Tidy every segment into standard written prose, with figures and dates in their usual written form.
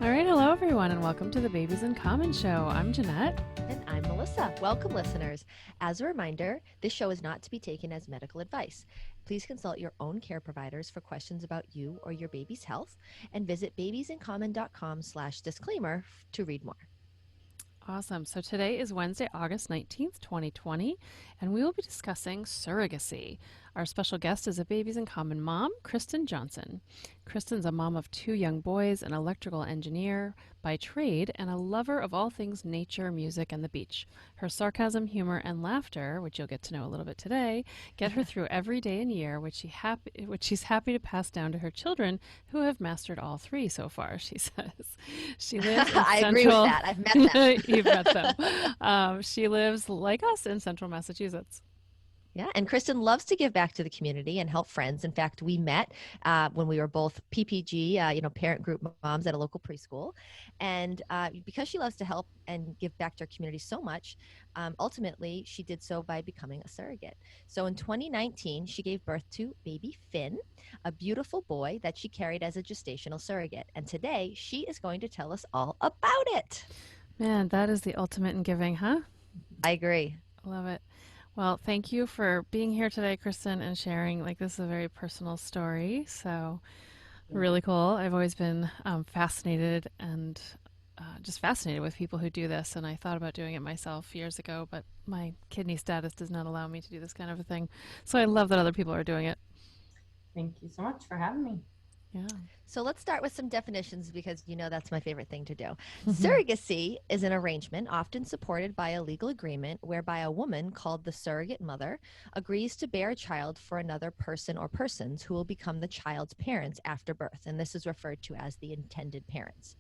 All right, hello everyone, and welcome to the Babies in Common show. I'm Jeanette. And I'm Melissa. Welcome, listeners. As a reminder, this show is not to be taken as medical advice. Please consult your own care providers for questions about you or your baby's health, and visit babiesincommon.com/disclaimer to read more. Awesome. So today is Wednesday, August 19th, 2020, and we will be discussing surrogacy. Our special guest is a Babies in Common mom, Kristen Johnson. Kristen's a mom of 2 young boys, an electrical engineer by trade, and a lover of all things nature, music, and the beach. Her sarcasm, humor, and laughter, which you'll get to know a little bit today, get her through every day and year, which she's happy to pass down to her children, who have mastered all 3 so far, she says. She lives in I agree with that. I've met them. You've met them. She lives, like us, in central Massachusetts. Yeah, and Kristen loves to give back to the community and help friends. In fact, we met when we were both PPG, parent group moms at a local preschool. And because she loves to help and give back to her community so much, ultimately she did so by becoming a surrogate. So in 2019, she gave birth to baby Finn, a beautiful boy that she carried as a gestational surrogate. And today she is going to tell us all about it. Man, that is the ultimate in giving, huh? I agree. Love it. Well, thank you for being here today, Kristen, and sharing. This is a very personal story, so really cool. I've always been fascinated and just fascinated with people who do this, and I thought about doing it myself years ago, but my kidney status does not allow me to do this kind of a thing. So I love that other people are doing it. Thank you so much for having me. Yeah. So let's start with some definitions because that's my favorite thing to do. Surrogacy is an arrangement often supported by a legal agreement whereby a woman called the surrogate mother agrees to bear a child for another person or persons who will become the child's parents after birth. And this is referred to as the intended parents.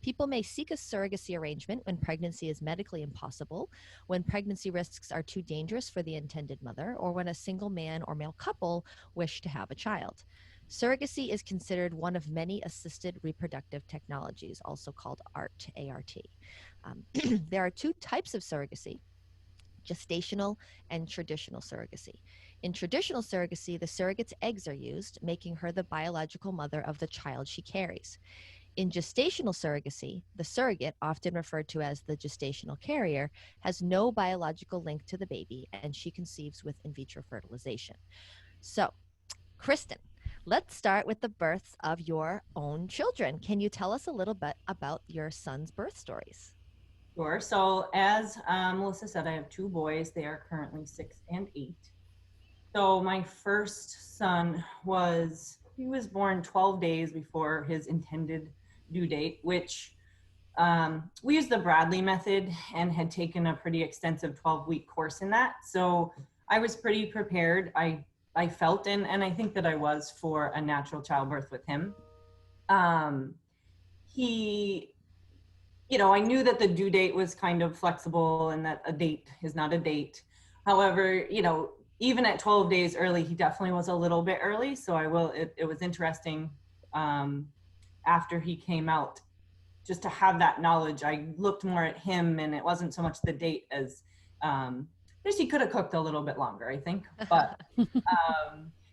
People may seek a surrogacy arrangement when pregnancy is medically impossible, when pregnancy risks are too dangerous for the intended mother, or when a single man or male couple wish to have a child. Surrogacy is considered one of many assisted reproductive technologies, also called ART, A-R-T. There are 2 types of surrogacy, gestational and traditional surrogacy. In traditional surrogacy, the surrogate's eggs are used, making her the biological mother of the child she carries. In gestational surrogacy, the surrogate, often referred to as the gestational carrier, has no biological link to the baby, and she conceives with in vitro fertilization. So, Kristen, let's start with the births of your own children. Can you tell us a little bit about your son's birth stories? Sure. So as Melissa said, I have 2 boys. They are currently 6 and 8. So my first son was born 12 days before his intended due date, which we used the Bradley method and had taken a pretty extensive 12-week course in that. So I was pretty prepared. I felt, and I think that I was, for a natural childbirth with him. I knew that the due date was kind of flexible and that a date is not a date. However, even at 12 days early, he definitely was a little bit early. So it was interesting after he came out, just to have that knowledge. I looked more at him, and it wasn't so much the date as he could have cooked a little bit longer, I think. But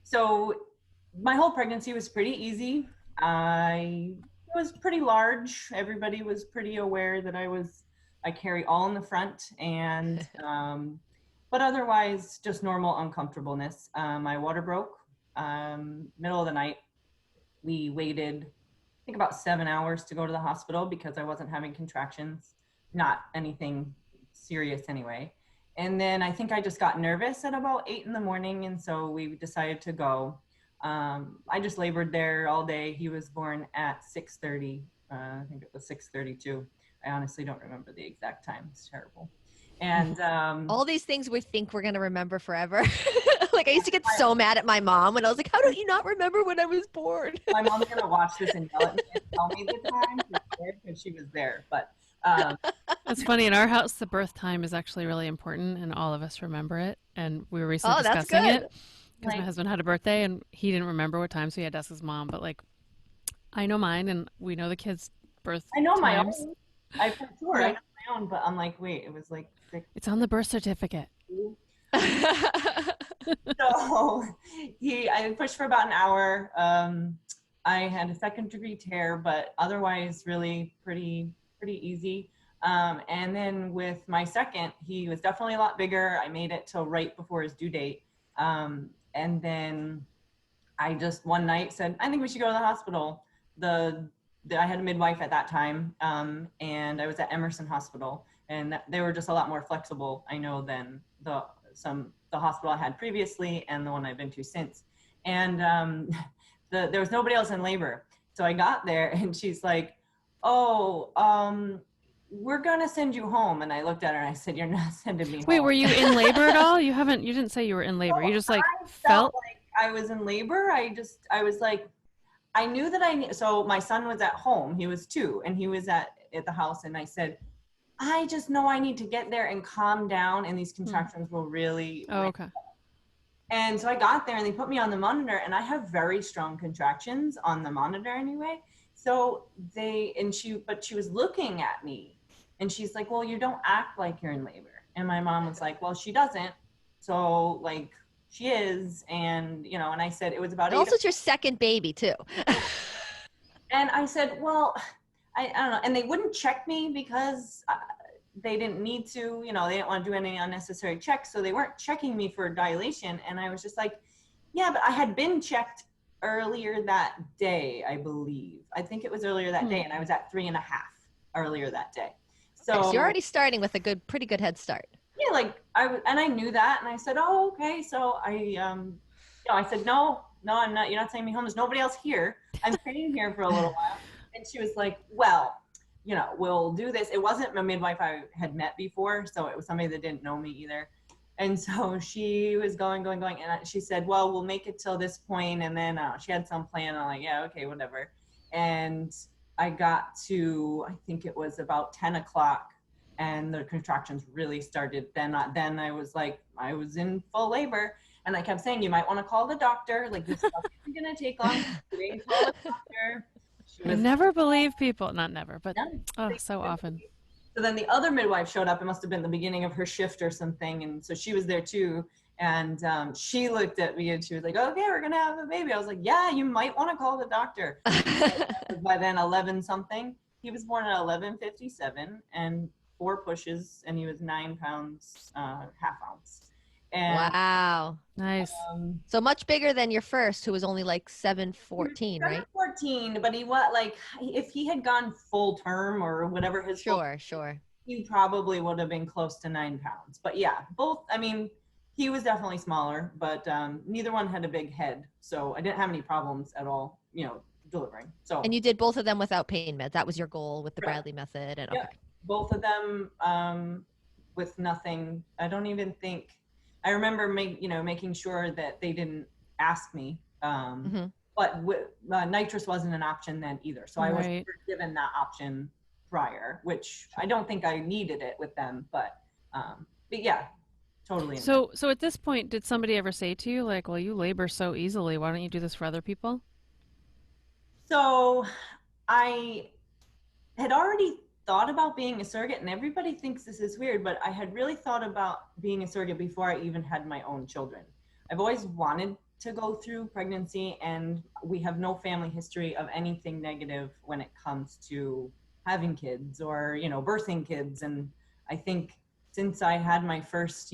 so my whole pregnancy was pretty easy. I was pretty large. Everybody was pretty aware that I carry all in the front, and but otherwise just normal uncomfortableness. My water broke middle of the night. We waited, I think, about 7 hours to go to the hospital because I wasn't having contractions. Not anything serious anyway. And then I think I just got nervous at about 8 in the morning. And so we decided to go. I just labored there all day. He was born at 6:30. I think it was 6:32. I honestly don't remember the exact time. It's terrible. And all these things we think we're going to remember forever. I used to get so mad at my mom when I was like, how don't you not remember when I was born? My mom's going to watch this and yell at me and tell me the time because she was there. But it's funny, in our house, the birth time is actually really important, and all of us remember it. And we were recently discussing it because my husband had a birthday and he didn't remember what time, so he had to ask his mom. But I know mine, and we know the kids' birth times. I know my own. I for sure I know my own, but I'm like, wait, it was 6. It's on the birth certificate. So I pushed for about an hour. I had a second degree tear, but otherwise really pretty easy. And then with my second, he was definitely a lot bigger. I made it till right before his due date. And then I just one night said, I think we should go to the hospital. I had a midwife at that time, and I was at Emerson Hospital, and they were just a lot more flexible, I know, than the hospital I had previously and the one I've been to since. And there was nobody else in labor. So I got there and she's like, oh, we're gonna send you home. And I looked at her and I said, you're not sending me home. Wait, were you in labor at all? You didn't say you were in labor. You just like I felt like I was in labor. I was like, I knew that so my son was at home. He was 2 and he was at the house. And I said, I just know I need to get there and calm down. And these contractions will really. Oh, okay. And so I got there and they put me on the monitor, and I have very strong contractions on the monitor anyway. So but she was looking at me and she's like, well, you don't act like you're in labor. And my mom was like, well, she doesn't. So like she is. And, and I said, it was about also, it's your second baby too. And I said, well, I don't know. And they wouldn't check me because they didn't need to, they didn't want to do any unnecessary checks. So they weren't checking me for dilation. And I was just like, yeah, but I had been checked earlier that day, I believe. I think it was earlier that day. And I was at 3.5 earlier that day. So you're already starting with a pretty good head start. Yeah. Like I knew that. And I said, oh, okay. So I said, no, I'm not, you're not sending me home. There's nobody else here. I'm staying here for a little while. And she was like, well, we'll do this. It wasn't a midwife I had met before. So it was somebody that didn't know me either. And so she was going. And she said, well, we'll make it till this point. And then she had some plan. I'm like, yeah, okay, whatever. And I got to, I think it was about 10 o'clock and the contractions really started. Then I was like, I was in full labor. And I kept saying, you might want to call the doctor. Like, this stuff isn't going to take long. You ain't call the doctor. I never believe people, not never, but so often. So then the other midwife showed up. It must have been the beginning of her shift or something. And so she was there too. And she looked at me and she was like, okay, we're going to have a baby. I was like, yeah, you might want to call the doctor. By then 11 something. He was born at 11:57 and 4 pushes, and he was 9 pounds, half ounce. And, wow. Nice. So much bigger than your first, who was only like 7'14", right? 7'14", but he was like, if he had gone full term or whatever his sure, he probably would have been close to 9 pounds. But yeah, both. I mean, he was definitely smaller, but neither one had a big head, so I didn't have any problems at all, delivering. So. And you did both of them without pain meds. That was your goal with the Bradley method, and yeah, okay. Both of them with nothing. I don't even think. I remember making sure that they didn't ask me, but nitrous wasn't an option then either. So I was never given that option prior, which I don't think I needed it with them, but yeah, totally. So at this point, did somebody ever say to you like, well, you labor so easily, why don't you do this for other people? So I had already thought about being a surrogate, and everybody thinks this is weird, but I had really thought about being a surrogate before I even had my own children. I've always wanted to go through pregnancy, and we have no family history of anything negative when it comes to having kids or, birthing kids. And I think since I had my first,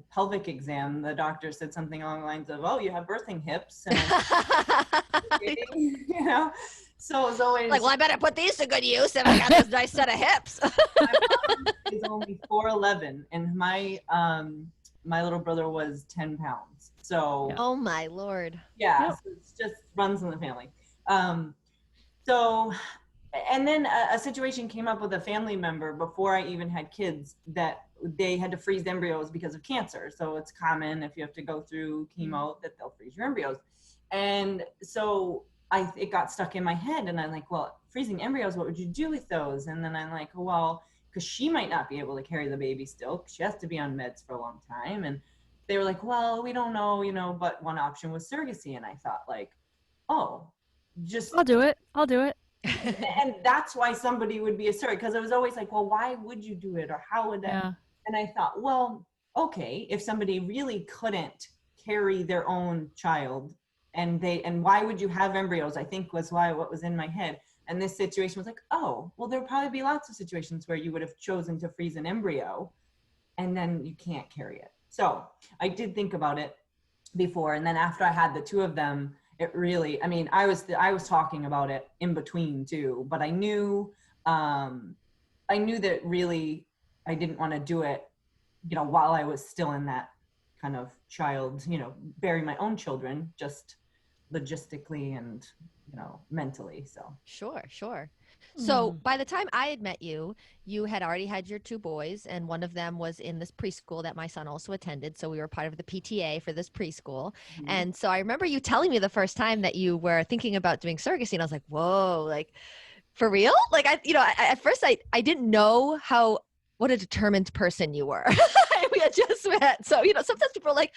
pelvic exam, the doctor said something along the lines of, oh, you have birthing hips. And so it was always like, well, I better put these to good use if I got this nice set of hips. My mom is only 4'11", and my little brother was 10 pounds. So oh my Lord. Yeah, so it just runs in the family. So, and then a situation came up with a family member before I even had kids that they had to freeze embryos because of cancer. So it's common if you have to go through chemo that they'll freeze your embryos. And so it got stuck in my head, and I'm like, well, freezing embryos, what would you do with those? And then I'm like, well, because she might not be able to carry the baby still, because she has to be on meds for a long time. And they were like, well, we don't know, but one option was surrogacy. And I thought like, oh, I'll do it. And that's why somebody would be a surrogate, because it was always like, well, why would you do it, or how would that? Yeah. And I thought, well, okay, if somebody really couldn't carry their own child, and why would you have embryos, I think was what was in my head. And this situation was like, oh, well, there'll probably be lots of situations where you would have chosen to freeze an embryo and then you can't carry it. So I did think about it before. And then after I had the two of them, it really, I mean, I was talking about it in between too, but I knew that really I didn't want to do it, while I was still in that kind of child, bearing my own children, just logistically and, mentally. So. Sure, sure. So by the time I had met you, you had already had your two boys, and one of them was in this preschool that my son also attended. So we were part of the PTA for this preschool. Mm-hmm. And so I remember you telling me the first time that you were thinking about doing surrogacy, and I was like, whoa, like, for real? Like, at first I didn't know what a determined person you were. We had just met. So, sometimes people are like,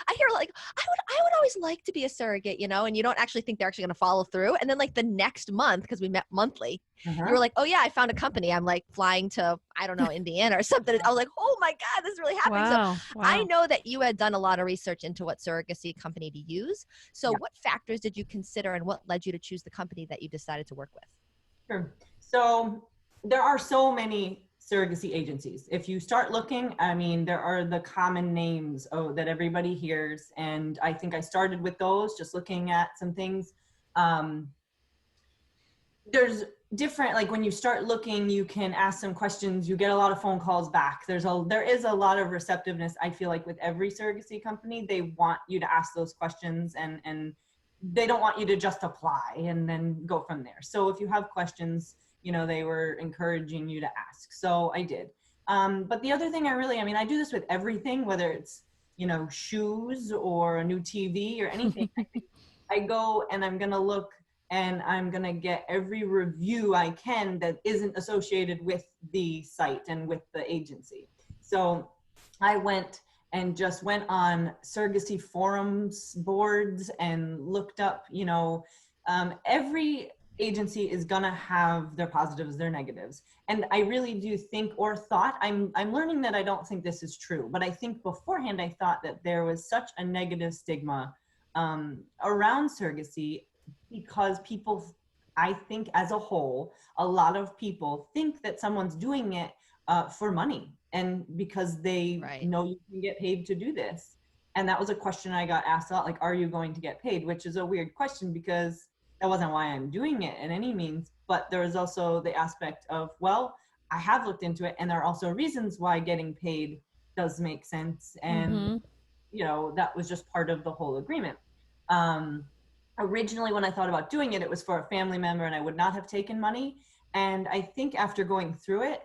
I hear like, I would always like to be a surrogate, and you don't actually think they're actually going to follow through. And then like the next month, because we met monthly, you were like, oh yeah, I found a company. I'm like flying to, I don't know, Indiana or something. I was like, oh my God, this is really happening. Wow. So I know that you had done a lot of research into what surrogacy company to use. So what factors did you consider, and what led you to choose the company that you decided to work with? Sure. So there are so many surrogacy agencies. If you start looking, I mean, there are the common names that everybody hears. And I think I started with those, just looking at some things. There's different, like when you start looking, you can ask some questions, you get a lot of phone calls back. There is a lot of receptiveness, I feel like, with every surrogacy company. They want you to ask those questions, and they don't want you to just apply and then go from there. So if you have questions, they were encouraging you to ask. So I did. But the other thing I do this with everything, whether it's, shoes or a new TV or anything. I go and I'm going to look and I'm going to get every review I can that isn't associated with the site and with the agency. So I went on surrogacy forums, boards, and looked up, every agency is gonna have their positives, their negatives. And I really do think, or thought, I'm learning that I don't think this is true, but I think beforehand I thought that there was such a negative stigma around surrogacy, because people, I think as a whole, a lot of people think that someone's doing it for money, and because they know you can get paid to do this. And that was a question I got asked a lot, like, are you going to get paid? Which is a weird question, because that wasn't why I'm doing it in any means. But there is also the aspect of, well, I have looked into it, and there are also reasons why getting paid does make sense. And, that was just part of the whole agreement. Originally, when I thought about doing it, it was for a family member, and I would not have taken money. And I think after going through it,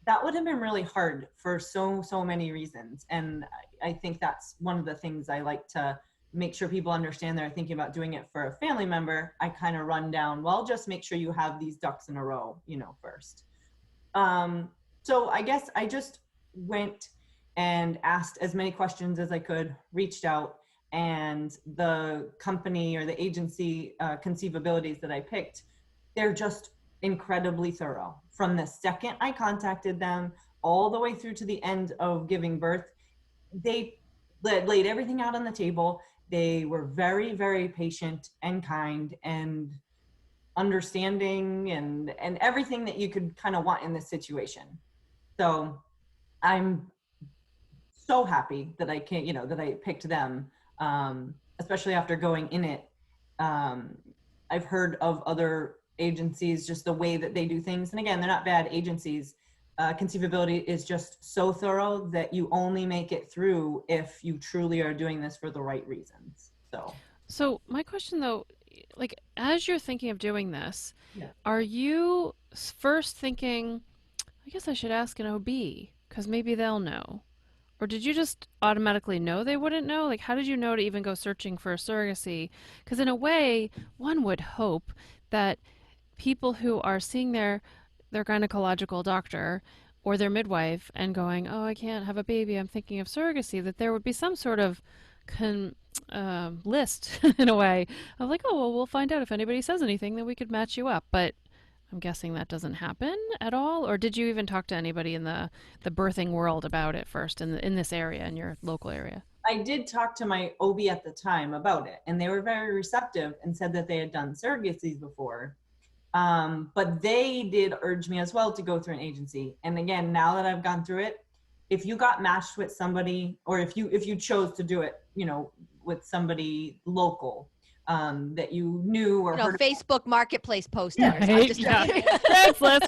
that would have been really hard for so many reasons. And I think that's one of the things I like to make sure people understand. They're thinking about doing it for a family member. I kind of run down, well, just make sure you have these ducks in a row, first. So I guess I just went and asked as many questions as I could, reached out, and the company or the agency conceivabilities that I picked, they're just incredibly thorough. From the second I contacted them all the way through to the end of giving birth, they laid everything out on the table. They were very, very patient and kind and understanding and everything that you could kind of want in this situation. So I'm so happy that I that I picked them, especially after going in it. I've heard of other agencies, just the way that they do things. And again, they're not bad agencies. Conceivability is just so thorough that you only make it through if you truly are doing this for the right reasons. So my question though, like, as you're thinking of doing this, are you first thinking, I guess I should ask an OB because maybe they'll know? Or did you just automatically know they wouldn't know? Like, how did you know to even go searching for a surrogacy? Because in a way, one would hope that people who are seeing their gynecological doctor or their midwife and going, oh, I can't have a baby, I'm thinking of surrogacy, that there would be some sort of list in a way of like, oh, well, we'll find out if anybody says anything, then we could match you up. But I'm guessing that doesn't happen at all. Or did you even talk to anybody in the birthing world about it first in this area, in your local area? I did talk to my OB at the time about it, and they were very receptive and said that they had done surrogacies before. But they did urge me as well to go through an agency. And again, now that I've gone through it, if you got matched with somebody, or if you chose to do it, with somebody local, that you knew or heard Facebook Marketplace posters. Yeah, I'm just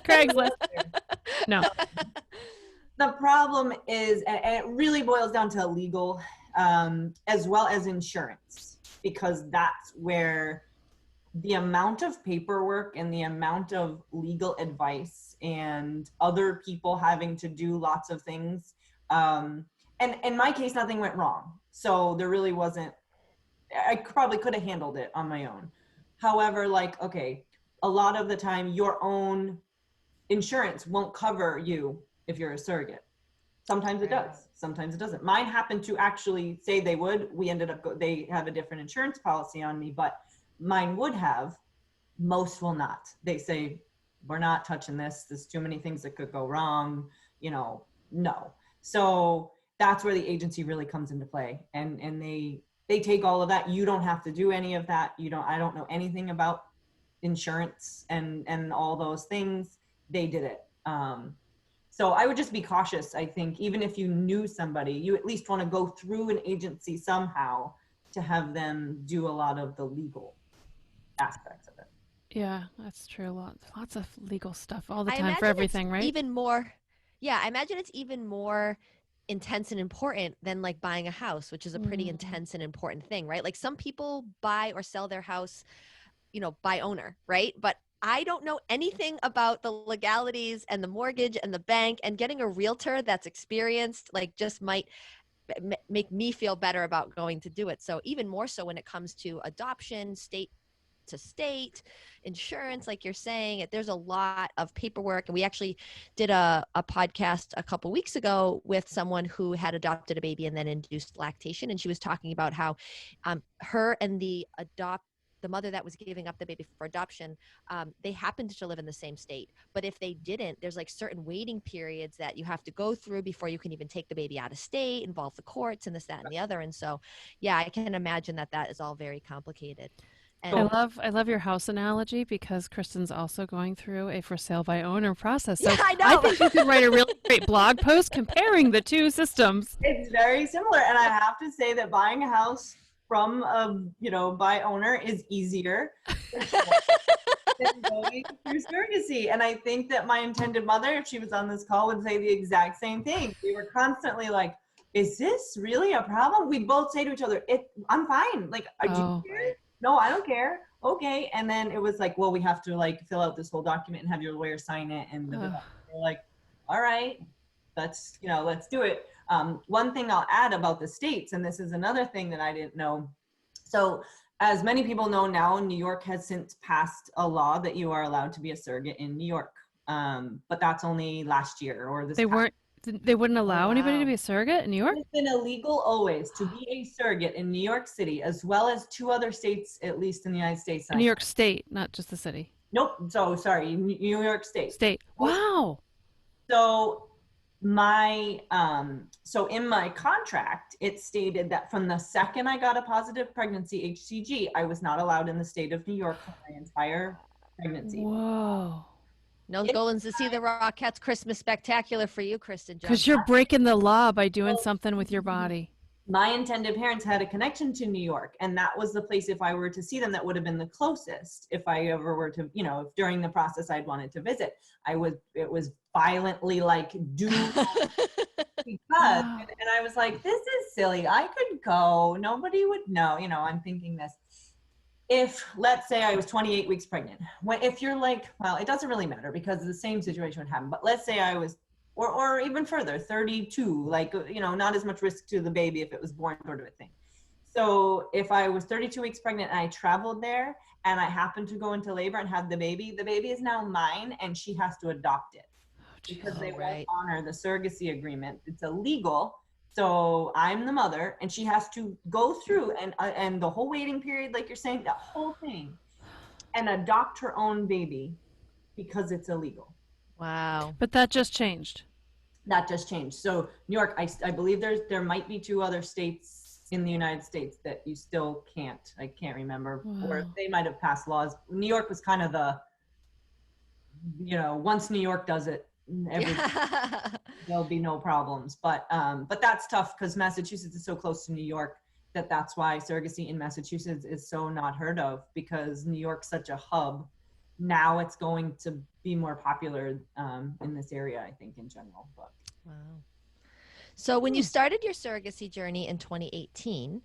Craigslist. No. The problem is, and it really boils down to legal, as well as insurance, because that's where the amount of paperwork and the amount of legal advice and other people having to do lots of things. And in my case, nothing went wrong. So there really wasn't, I probably could have handled it on my own. However, okay, a lot of the time your own insurance won't cover you if you're a surrogate. Sometimes it does, sometimes it doesn't. Mine happened to actually say they would. We ended up, they have a different insurance policy on me, but mine would have. Most will not. They say, we're not touching this. There's too many things that could go wrong, no. So that's where the agency really comes into play. And they take all of that. You don't have to do any of that. I don't know anything about insurance and all those things. They did it. So I would just be cautious. I think even if you knew somebody, you at least want to go through an agency somehow to have them do a lot of the legal aspects of it. Yeah, that's true. Lots of legal stuff all the I time for everything, right? Even more. Yeah, I imagine it's even more intense and important than like buying a house, which is a pretty intense and important thing, right? Like some people buy or sell their house, by owner, right? But I don't know anything about the legalities and the mortgage and the bank, and getting a realtor that's experienced, just might make me feel better about going to do it. So even more so when it comes to adoption, state to state, insurance, like you're saying, there's a lot of paperwork. And we actually did a podcast a couple weeks ago with someone who had adopted a baby and then induced lactation. And she was talking about how her and the mother that was giving up the baby for adoption, they happened to live in the same state. But if they didn't, there's certain waiting periods that you have to go through before you can even take the baby out of state, involve the courts and this, that, and the other. And so, yeah, I can imagine that is all very complicated. And I love your house analogy, because Kristen's also going through a for sale by owner process. So yeah, I know. I think you could write a really great blog post comparing the two systems. It's very similar. And I have to say that buying a house from by owner is easier than going through surrogacy. And I think that my intended mother, if she was on this call, would say the exact same thing. We were constantly like, is this really a problem? We'd both say to each other, I'm fine. Do you care? No, I don't care. Okay. And then it was like, well, we have to fill out this whole document and have your lawyer sign it. And we're like, all right, let's do it. One thing I'll add about the states, and this is another thing that I didn't know. So as many people know now, New York has since passed a law that you are allowed to be a surrogate in New York. But that's only last year or this. They wouldn't allow anybody to be a surrogate in New York? It's been illegal always to be a surrogate in New York City, as well as 2 other states, at least in the United States. New York State, not just the city. Nope. So sorry, New York State. Wow. So so in my contract, it stated that from the second I got a positive pregnancy HCG, I was not allowed in the state of New York for my entire pregnancy. Whoa. No going to see the Rockettes Christmas Spectacular for you, Kristen Johnson. Because you're breaking the law by doing something with your body. My intended parents had a connection to New York, and that was the place, if I were to see them, that would have been the closest. If I ever were to, if during the process I'd wanted to visit, it was violently do because, and I was like, this is silly. I could go. Nobody would know. I'm thinking this. If, let's say I was 28 weeks pregnant, if you're well, it doesn't really matter because the same situation would happen. But let's say I was, or even further, 32, not as much risk to the baby if it was born, sort of a thing. So if I was 32 weeks pregnant and I traveled there and I happened to go into labor and have the baby is now mine and she has to adopt it because they won't honor the surrogacy agreement. It's illegal. So I'm the mother and she has to go through and the whole waiting period, like you're saying, that whole thing, and adopt her own baby because it's illegal. Wow. But that just changed. That just changed. So New York, I believe there might be 2 other states in the United States that you still can't. I can't remember, or Wow. they might have passed laws. New York was kind of the, once New York does it, everybody, Yeah. there'll be no problems. But that's tough because Massachusetts is so close to New York that's why surrogacy in Massachusetts is so not heard of, because New York's such a hub. Now it's going to be more popular in this area, I think, in general. But Wow. So when you started your surrogacy journey in 2018,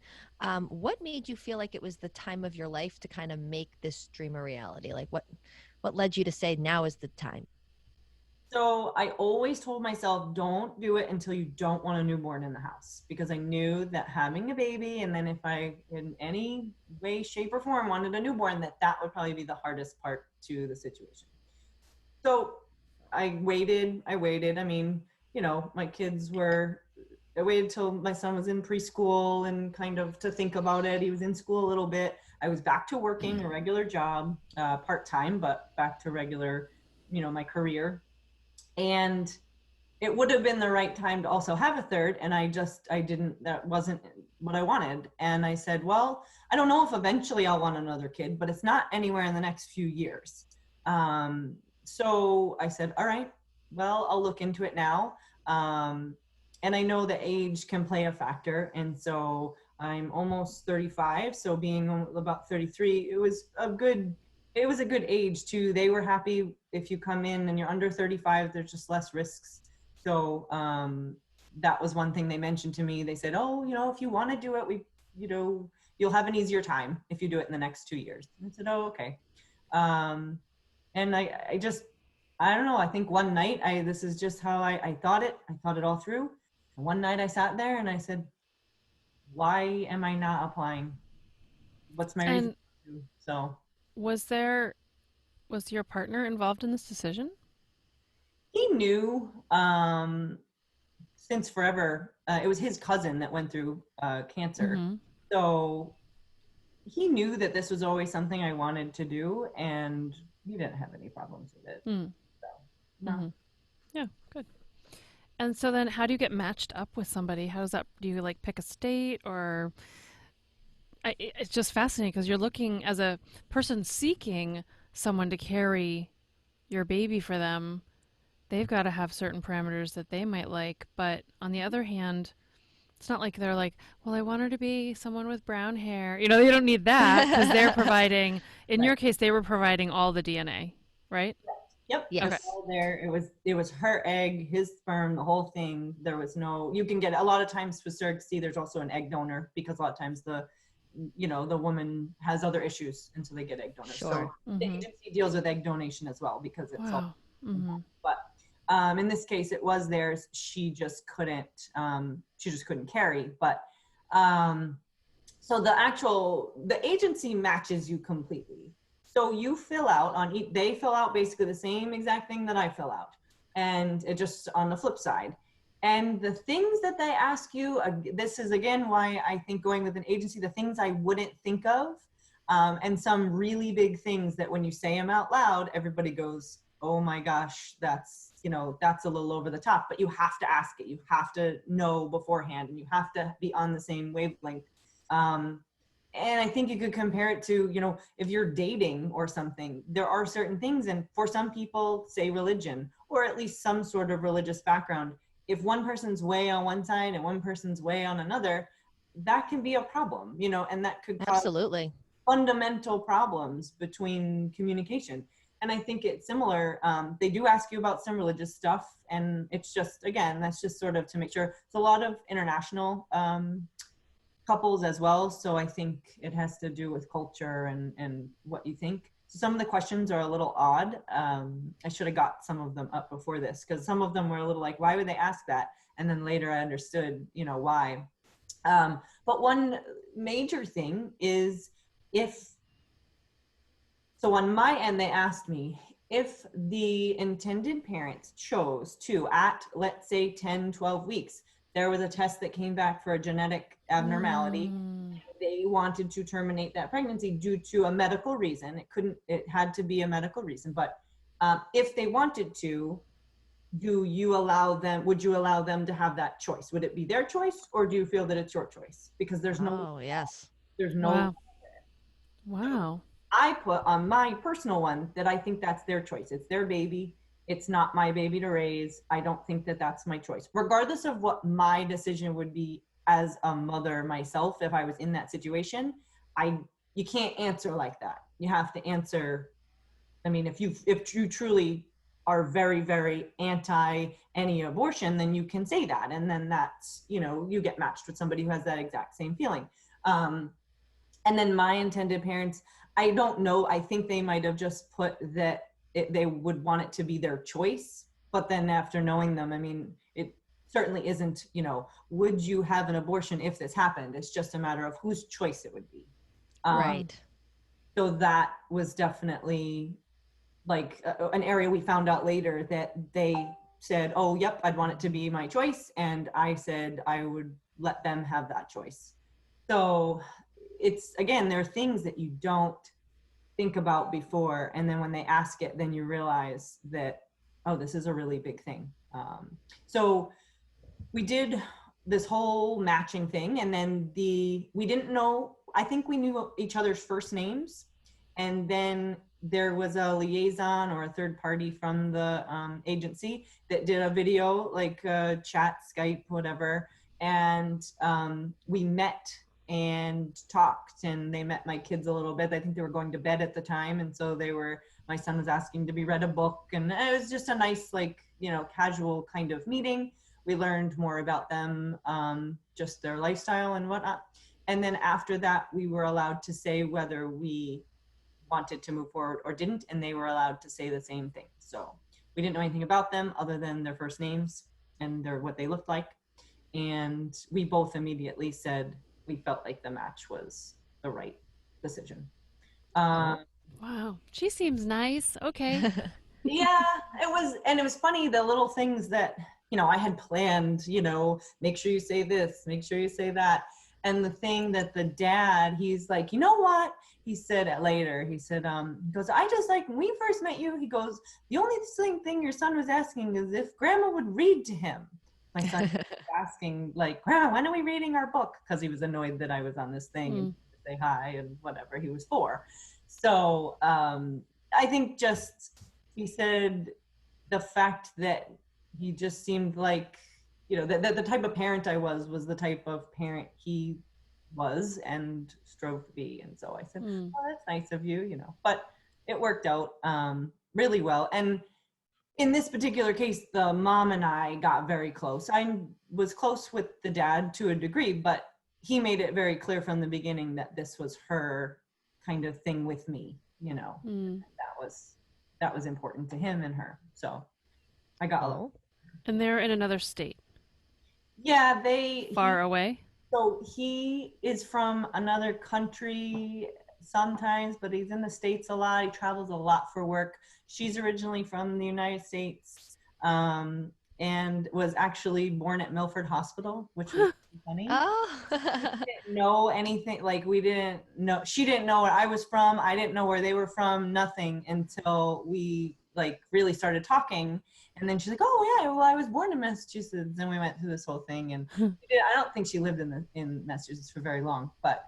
what made you feel like it was the time of your life to kind of make this dream a reality? Like what led you to say now is the time? So I always told myself, don't do it until you don't want a newborn in the house, because I knew that having a baby, and then if I in any way, shape, or form wanted a newborn, that would probably be the hardest part to the situation. So I waited. I mean, my kids were, I waited till my son was in preschool and kind of to think about it. He was in school a little bit. I was back to working a regular job, part-time, but back to regular, my career. And it would have been the right time to also have a third. And I didn't, that wasn't what I wanted. And I said, well, I don't know if eventually I'll want another kid, but it's not anywhere in the next few years. So I said, all right, well, I'll look into it now. And I know that age can play a factor. And so I'm almost 35. So being about 33, it was a good age too. They were happy if you come in and you're under 35, there's just less risks. So that was one thing they mentioned to me. They said, oh, if you want to do it, you'll have an easier time if you do it in the next 2 years. And I said, oh, okay. And I don't know, I think one night, this is just how I thought it. I thought it all through. And one night I sat there and I said, why am I not applying? What's my reason? And So was your partner involved in this decision? he knew since forever. It was his cousin that went through cancer. Mm-hmm. So he knew that this was always something I wanted to do, and he didn't have any problems with it. Mm. So, no. Mm-hmm. Yeah, good. And so then how do you get matched up with somebody? How does that, do you like pick a state, or it's just fascinating because you're looking as a person seeking someone to carry your baby for them. They've got to have certain parameters that they might like. But on the other hand, it's not like they're like, well, I want her to be someone with brown hair. You don't need that because they're providing, in Right. your case, they were providing all the DNA, right? Yep. Yes. It was all there. It was her egg, his sperm, the whole thing. There was no, you can get a lot of times with surrogacy, there's also an egg donor, because a lot of times the woman has other issues, and so they get egg donors. Sure. So the agency deals with egg donation as well, because it's all, Wow. Mm-hmm. but in this case it was theirs. She just couldn't carry. But so the agency matches you completely. So you fill out they fill out basically the same exact thing that I fill out, and it just on the flip side. And the things that they ask you, this is again why I think going with an agency, the things I wouldn't think of, and some really big things that when you say them out loud, everybody goes, oh my gosh, that's a little over the top. But you have to ask it. You have to know beforehand, and you have to be on the same wavelength. And I think you could compare it to, if you're dating or something, there are certain things, and for some people, say religion, or at least some sort of religious background, if one person's way on one side and one person's way on another, that can be a problem, and that could cause Absolutely. fundamental problems between communication. And I think it's similar. They do ask you about some religious stuff, and it's just, again, that's just sort of to make sure. It's a lot of international couples as well. So I think it has to do with culture and what you think. So some of the questions are a little odd. I should have got some of them up before this, because some of them were a little like, why would they ask that? And then later I understood, why. But one major thing is so on my end, they asked me if the intended parents chose to, at let's say 10, 12 weeks, there was a test that came back for a genetic abnormality. They wanted to terminate that pregnancy due to a medical reason. It had to be a medical reason. But if they wanted to, would you allow them to have that choice? Would it be their choice, or do you feel that it's your choice? Because Oh, yes. there's no. Wow. Wow. I put on my personal one that I think that's their choice. It's their baby. It's not my baby to raise. I don't think that that's my choice, regardless of what my decision would be as a mother myself. If I was in that situation, you can't answer like that. You have to answer. I mean, if you truly are very, very anti any abortion, then you can say that, and then that's, you get matched with somebody who has that exact same feeling. And then my intended parents, I don't know, I think they might have just put that they would want it to be their choice. But then after knowing them, I mean, it certainly isn't, would you have an abortion if this happened? It's just a matter of whose choice it would be. Right. So that was definitely like an area we found out later that they said, oh, yep, I'd want it to be my choice. And I said I would let them have that choice. So it's, again, there are things that you don't think about before, and then when they ask it, then you realize that, oh, this is a really big thing. So we did this whole matching thing, and then we didn't know, I think we knew each other's first names, and then there was a liaison or a third party from the agency that did a video, like chat, Skype, whatever, and we met and talked, and they met my kids a little bit. I think they were going to bed at the time, and so my son was asking to be read a book, and it was just a nice, like, casual kind of meeting. We learned more about them, just their lifestyle and whatnot. And then after that, we were allowed to say whether we wanted to move forward or didn't, and they were allowed to say the same thing. So we didn't know anything about them other than their first names and what they looked like. And we both immediately said we felt like the match was the right decision. Wow. She seems nice. Okay. Yeah, it was funny, the little things that, I had planned, make sure you say this, make sure you say that. And the thing that the dad, he's like, you know what? He said it later. He said, he goes, I just, like, when we first met you, he goes, the only thing your son was asking is if grandma would read to him. My son was asking, like, Grandma, when are we reading our book? Because he was annoyed that I was on this thing and say hi and whatever. He was 4. So I think just, he said the fact that he just seemed like, that the type of parent I was the type of parent he was and strove to be. And so I said, oh, that's nice of you, but it worked out really well. And in this particular case, the mom and I got very close. I was close with the dad to a degree, but he made it very clear from the beginning that this was her kind of thing with me, that was important to him and her. So I got a lot. And they're in another state. Yeah, far away. So he is from another country sometimes, but he's in the States a lot. He travels a lot for work. She's originally from the United States, and was actually born at Milford Hospital, which was funny. Oh. We didn't know anything. Like, we didn't know. She didn't know where I was from. I didn't know where they were from. Nothing until we, like, really started talking. And then she's like, oh, yeah, well, I was born in Massachusetts. And we went through this whole thing. And I don't think she lived in Massachusetts for very long. But,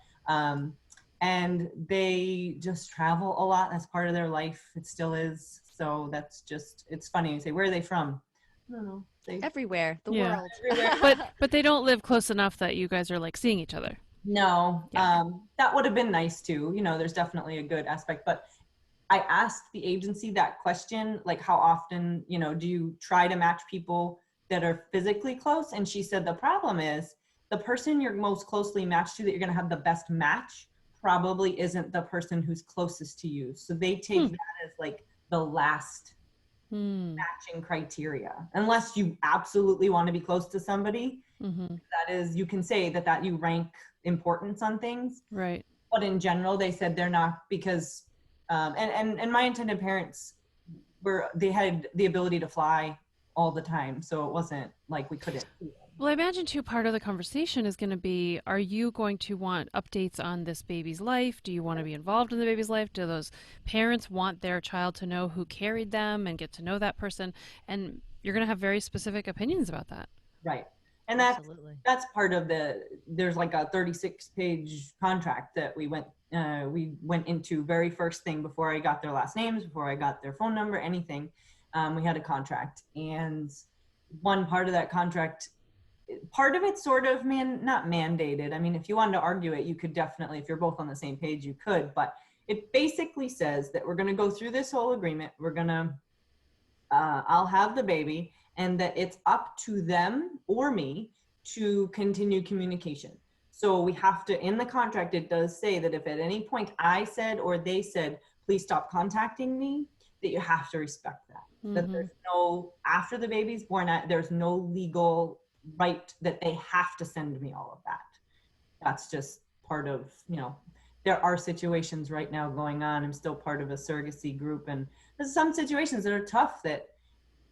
and they just travel a lot. That's part of their life. It still is. So that's just, it's funny. You say, where are they from? I don't know. Everywhere, the world. Everywhere. But they don't live close enough that you guys are, like, seeing each other. No. Yeah. That would have been nice too. There's definitely a good aspect. But I asked the agency that question, like, how often, do you try to match people that are physically close? And she said the problem is the person you're most closely matched to, that you're going to have the best match, probably isn't the person who's closest to you. So they take that as, like, the last matching criteria, unless you absolutely want to be close to somebody. That is, you can say that you rank importance on things, right? But in general, they said they're not, because and my intended parents they had the ability to fly all the time, so it wasn't like we couldn't. Well, I imagine too, part of the conversation is going to be, are you going to want updates on this baby's life? Do you want to be involved in the baby's life? Do those parents want their child to know who carried them and get to know that person? And you're going to have very specific opinions about that. Right. And Absolutely. that's part of there's like a 36-page contract that we went into very first thing before I got their last names, before I got their phone number, anything. We had a contract, and one part of that contract, part of it's sort of not mandated. I mean, if you wanted to argue it, you could definitely, if you're both on the same page, you could, but it basically says that we're going to go through this whole agreement. We're going to, I'll have the baby, and that it's up to them or me to continue communication. So we have to, in the contract, it does say that if at any point I said or they said, please stop contacting me, that you have to respect that. That there's no, after the baby's born, there's no legal right that they have to send me all of that. That's just part of, there are situations right now going on. I'm still part of a surrogacy group, and there's some situations that are tough that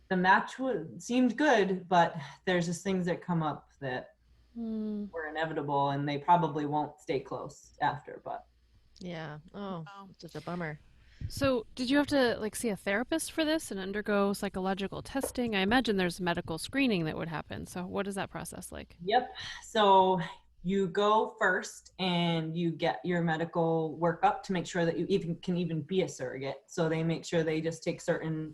the match seemed good, but there's just things that come up that were inevitable, and they probably won't stay close after, but. Yeah. Oh, such a bummer. So did you have to see a therapist for this and undergo psychological testing? I imagine there's medical screening that would happen. So what is that process like? Yep. So you go first and you get your medical workup to make sure that you can even be a surrogate. So they make sure they just take certain,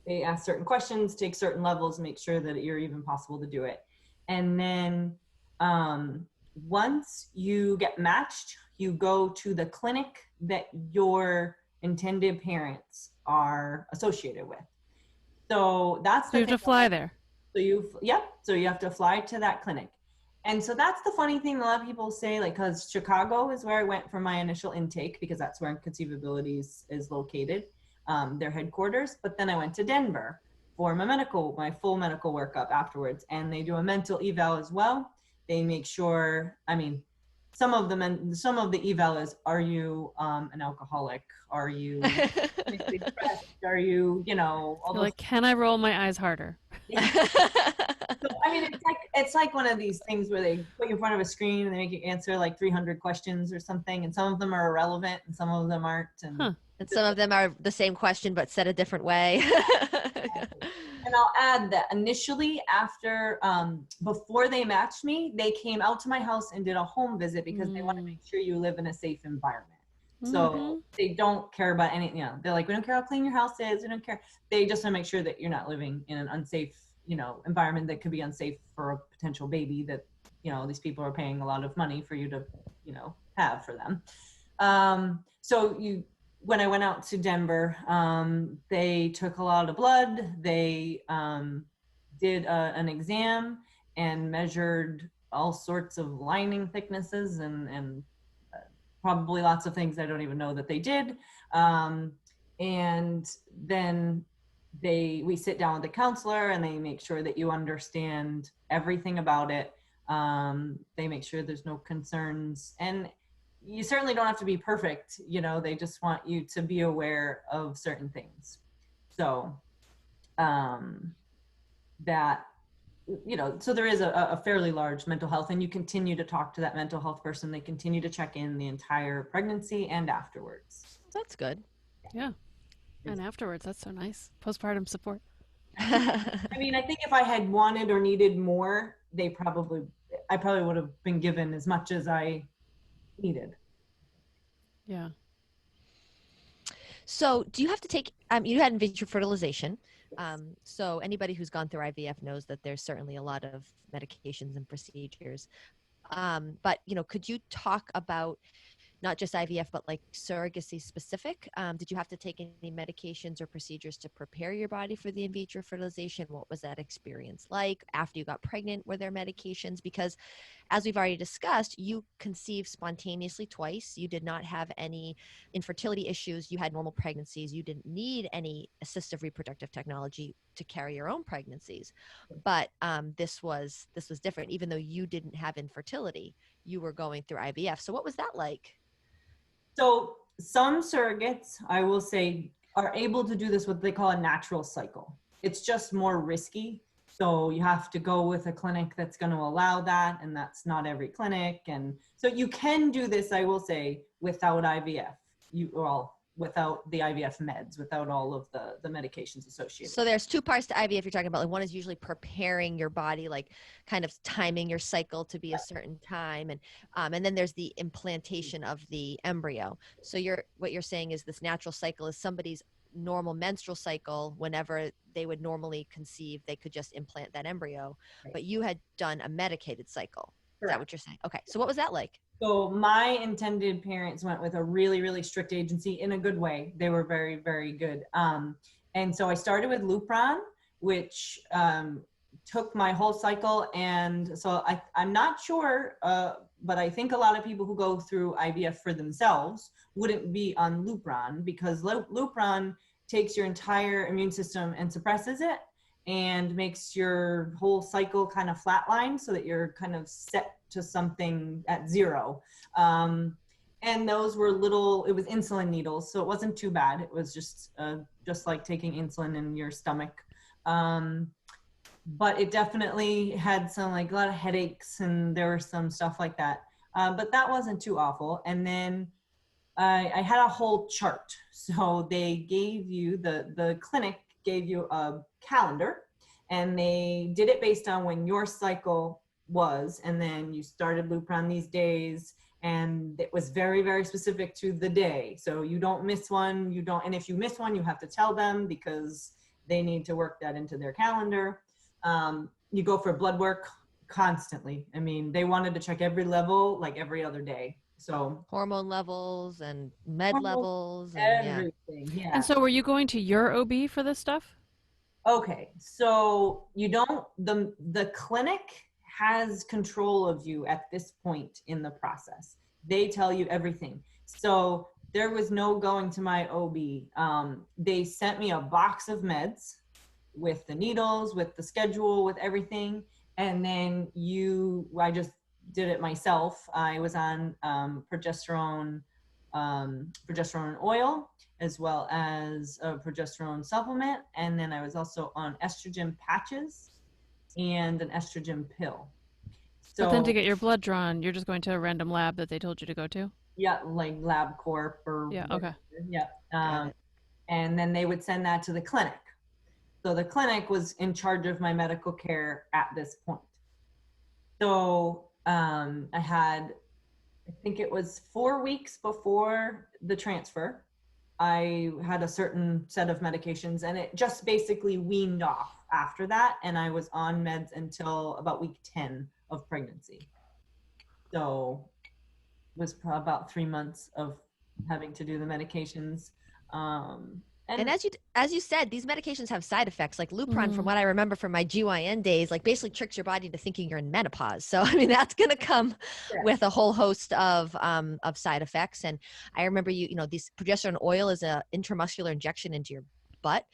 they ask certain questions, take certain levels, make sure that you're even possible to do it. And then once you get matched, you go to the clinic that your intended parents are associated with. So that's So you have to fly there. So you have to fly to that clinic. And so that's the funny thing. A lot of people say, because Chicago is where I went for my initial intake, because that's where Conceivability is located, their headquarters. But then I went to Denver for my full medical workup afterwards. And they do a mental eval as well. They make sure, some of the eval is, are you an alcoholic? Are you depressed? Are you, all those. Can I roll my eyes harder? Yeah. So, it's like one of these things where they put you in front of a screen and they make you answer 300 questions or something, and some of them are irrelevant and some of them aren't. And some of them are the same question but said a different way. And I'll add that initially, after before they matched me, they came out to my house and did a home visit because they want to make sure you live in a safe environment. So they don't care about anything. They're like, we don't care how clean your house is. We don't care. They just want to make sure that you're not living in an unsafe, environment that could be unsafe for a potential baby that, these people are paying a lot of money for you to, have for them. When I went out to Denver, they took a lot of blood. They did an exam and measured all sorts of lining thicknesses and probably lots of things I don't even know that they did. And then we sit down with the counselor and they make sure that you understand everything about it. They make sure there's no concerns, and you certainly don't have to be perfect. They just want you to be aware of certain things. So so there is a fairly large mental health, and you continue to talk to that mental health person. They continue to check in the entire pregnancy and afterwards. That's good. Yeah. And afterwards, that's so nice. Postpartum support. I think if I had wanted or needed more, I probably would have been given as much as I needed. Yeah. So do you have to take, you had in vitro fertilization. So anybody who's gone through IVF knows that there's certainly a lot of medications and procedures. But, could you talk about not just IVF, but surrogacy specific? Did you have to take any medications or procedures to prepare your body for the in vitro fertilization? What was that experience like? After you got pregnant, were there medications? Because as we've already discussed, you conceived spontaneously twice. You did not have any infertility issues. You had normal pregnancies. You didn't need any assistive reproductive technology to carry your own pregnancies. But this was different. Even though you didn't have infertility, you were going through IVF. So what was that like? So some surrogates, I will say, are able to do this, what they call a natural cycle. It's just more risky. So you have to go with a clinic that's going to allow that, and that's not every clinic. And so you can do this, I will say, without IVF. without the IVF meds, without all of the medications associated. So there's two parts to IVF you're talking about. Like one is usually preparing your body, like kind of timing your cycle to be a certain time. And then there's the implantation of the embryo. So what you're saying is this natural cycle is somebody's normal menstrual cycle. Whenever they would normally conceive, they could just implant that embryo. Right. But you had done a medicated cycle. Is Correct. that what you're saying? Okay. So what was that like? So my intended parents went with a really, really strict agency in a good way. They were very, very good. And so I started with Lupron, which took my whole cycle. And so I'm not sure, but I think a lot of people who go through IVF for themselves wouldn't be on Lupron, because Lupron takes your entire immune system and suppresses it and makes your whole cycle kind of flatline so that you're kind of set to something at zero. And those were it was insulin needles, so it wasn't too bad. It was just like taking insulin in your stomach. But it definitely had some, like, a lot of headaches, and there was some stuff like that. But that wasn't too awful. And then I had a whole chart. So they gave you, the clinic gave you a calendar, and they did it based on when your cycle was. And then you started Lupron these days, and it was very, very specific to the day. So you don't miss one, and if you miss one, you have to tell them, because they need to work that into their calendar. You go for blood work constantly. I mean, they wanted to check every level, like every other day. So Hormone levels and med levels and everything. Yeah. And so were you going to your OB for this stuff? Okay. So the clinic has control of you at this point in the process. They tell you everything. So there was no going to my OB. They sent me a box of meds with the needles, with the schedule, with everything. And then I just did it myself. I was on progesterone oil, as well as a progesterone supplement. And then I was also on estrogen patches and an estrogen pill. So, But then to get your blood drawn, you're just going to a random lab that they told you to go to? yeah, like LabCorp or Yeah, whatever. okay. Yeah. And then they would send that to the clinic. So the clinic was in charge of my medical care at this point. So I think it was 4 weeks before the transfer, I had a certain set of medications, and it just basically weaned off after that. And I was on meds until about week 10 of pregnancy. So it was about 3 months of having to do the medications. And as you said, these medications have side effects. Like Lupron, from what I remember from my GYN days, like basically tricks your body to thinking you're in menopause. So I mean, that's going to come with a whole host of side effects. And I remember this progesterone oil is a intramuscular injection into your butt.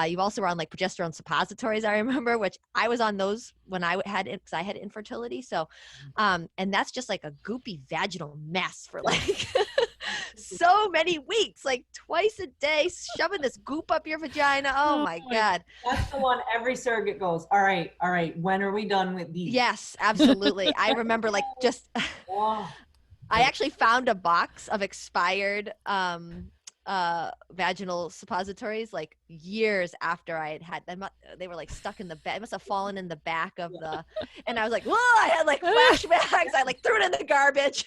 You also were on like progesterone suppositories, I remember, which I was on those when I had it, because I had infertility. So, and that's just like a goopy vaginal mess for like so many weeks, like twice a day, shoving this goop up your vagina. Oh my God. That's the one every surrogate goes, all right, when are we done with these? Yes, absolutely. I remember like just, Oh. I actually found a box of expired vaginal suppositories like years after I had them. They were like stuck in the bed. It must have fallen in the back of and I was like, whoa, I had like flashbacks. I like threw it in the garbage.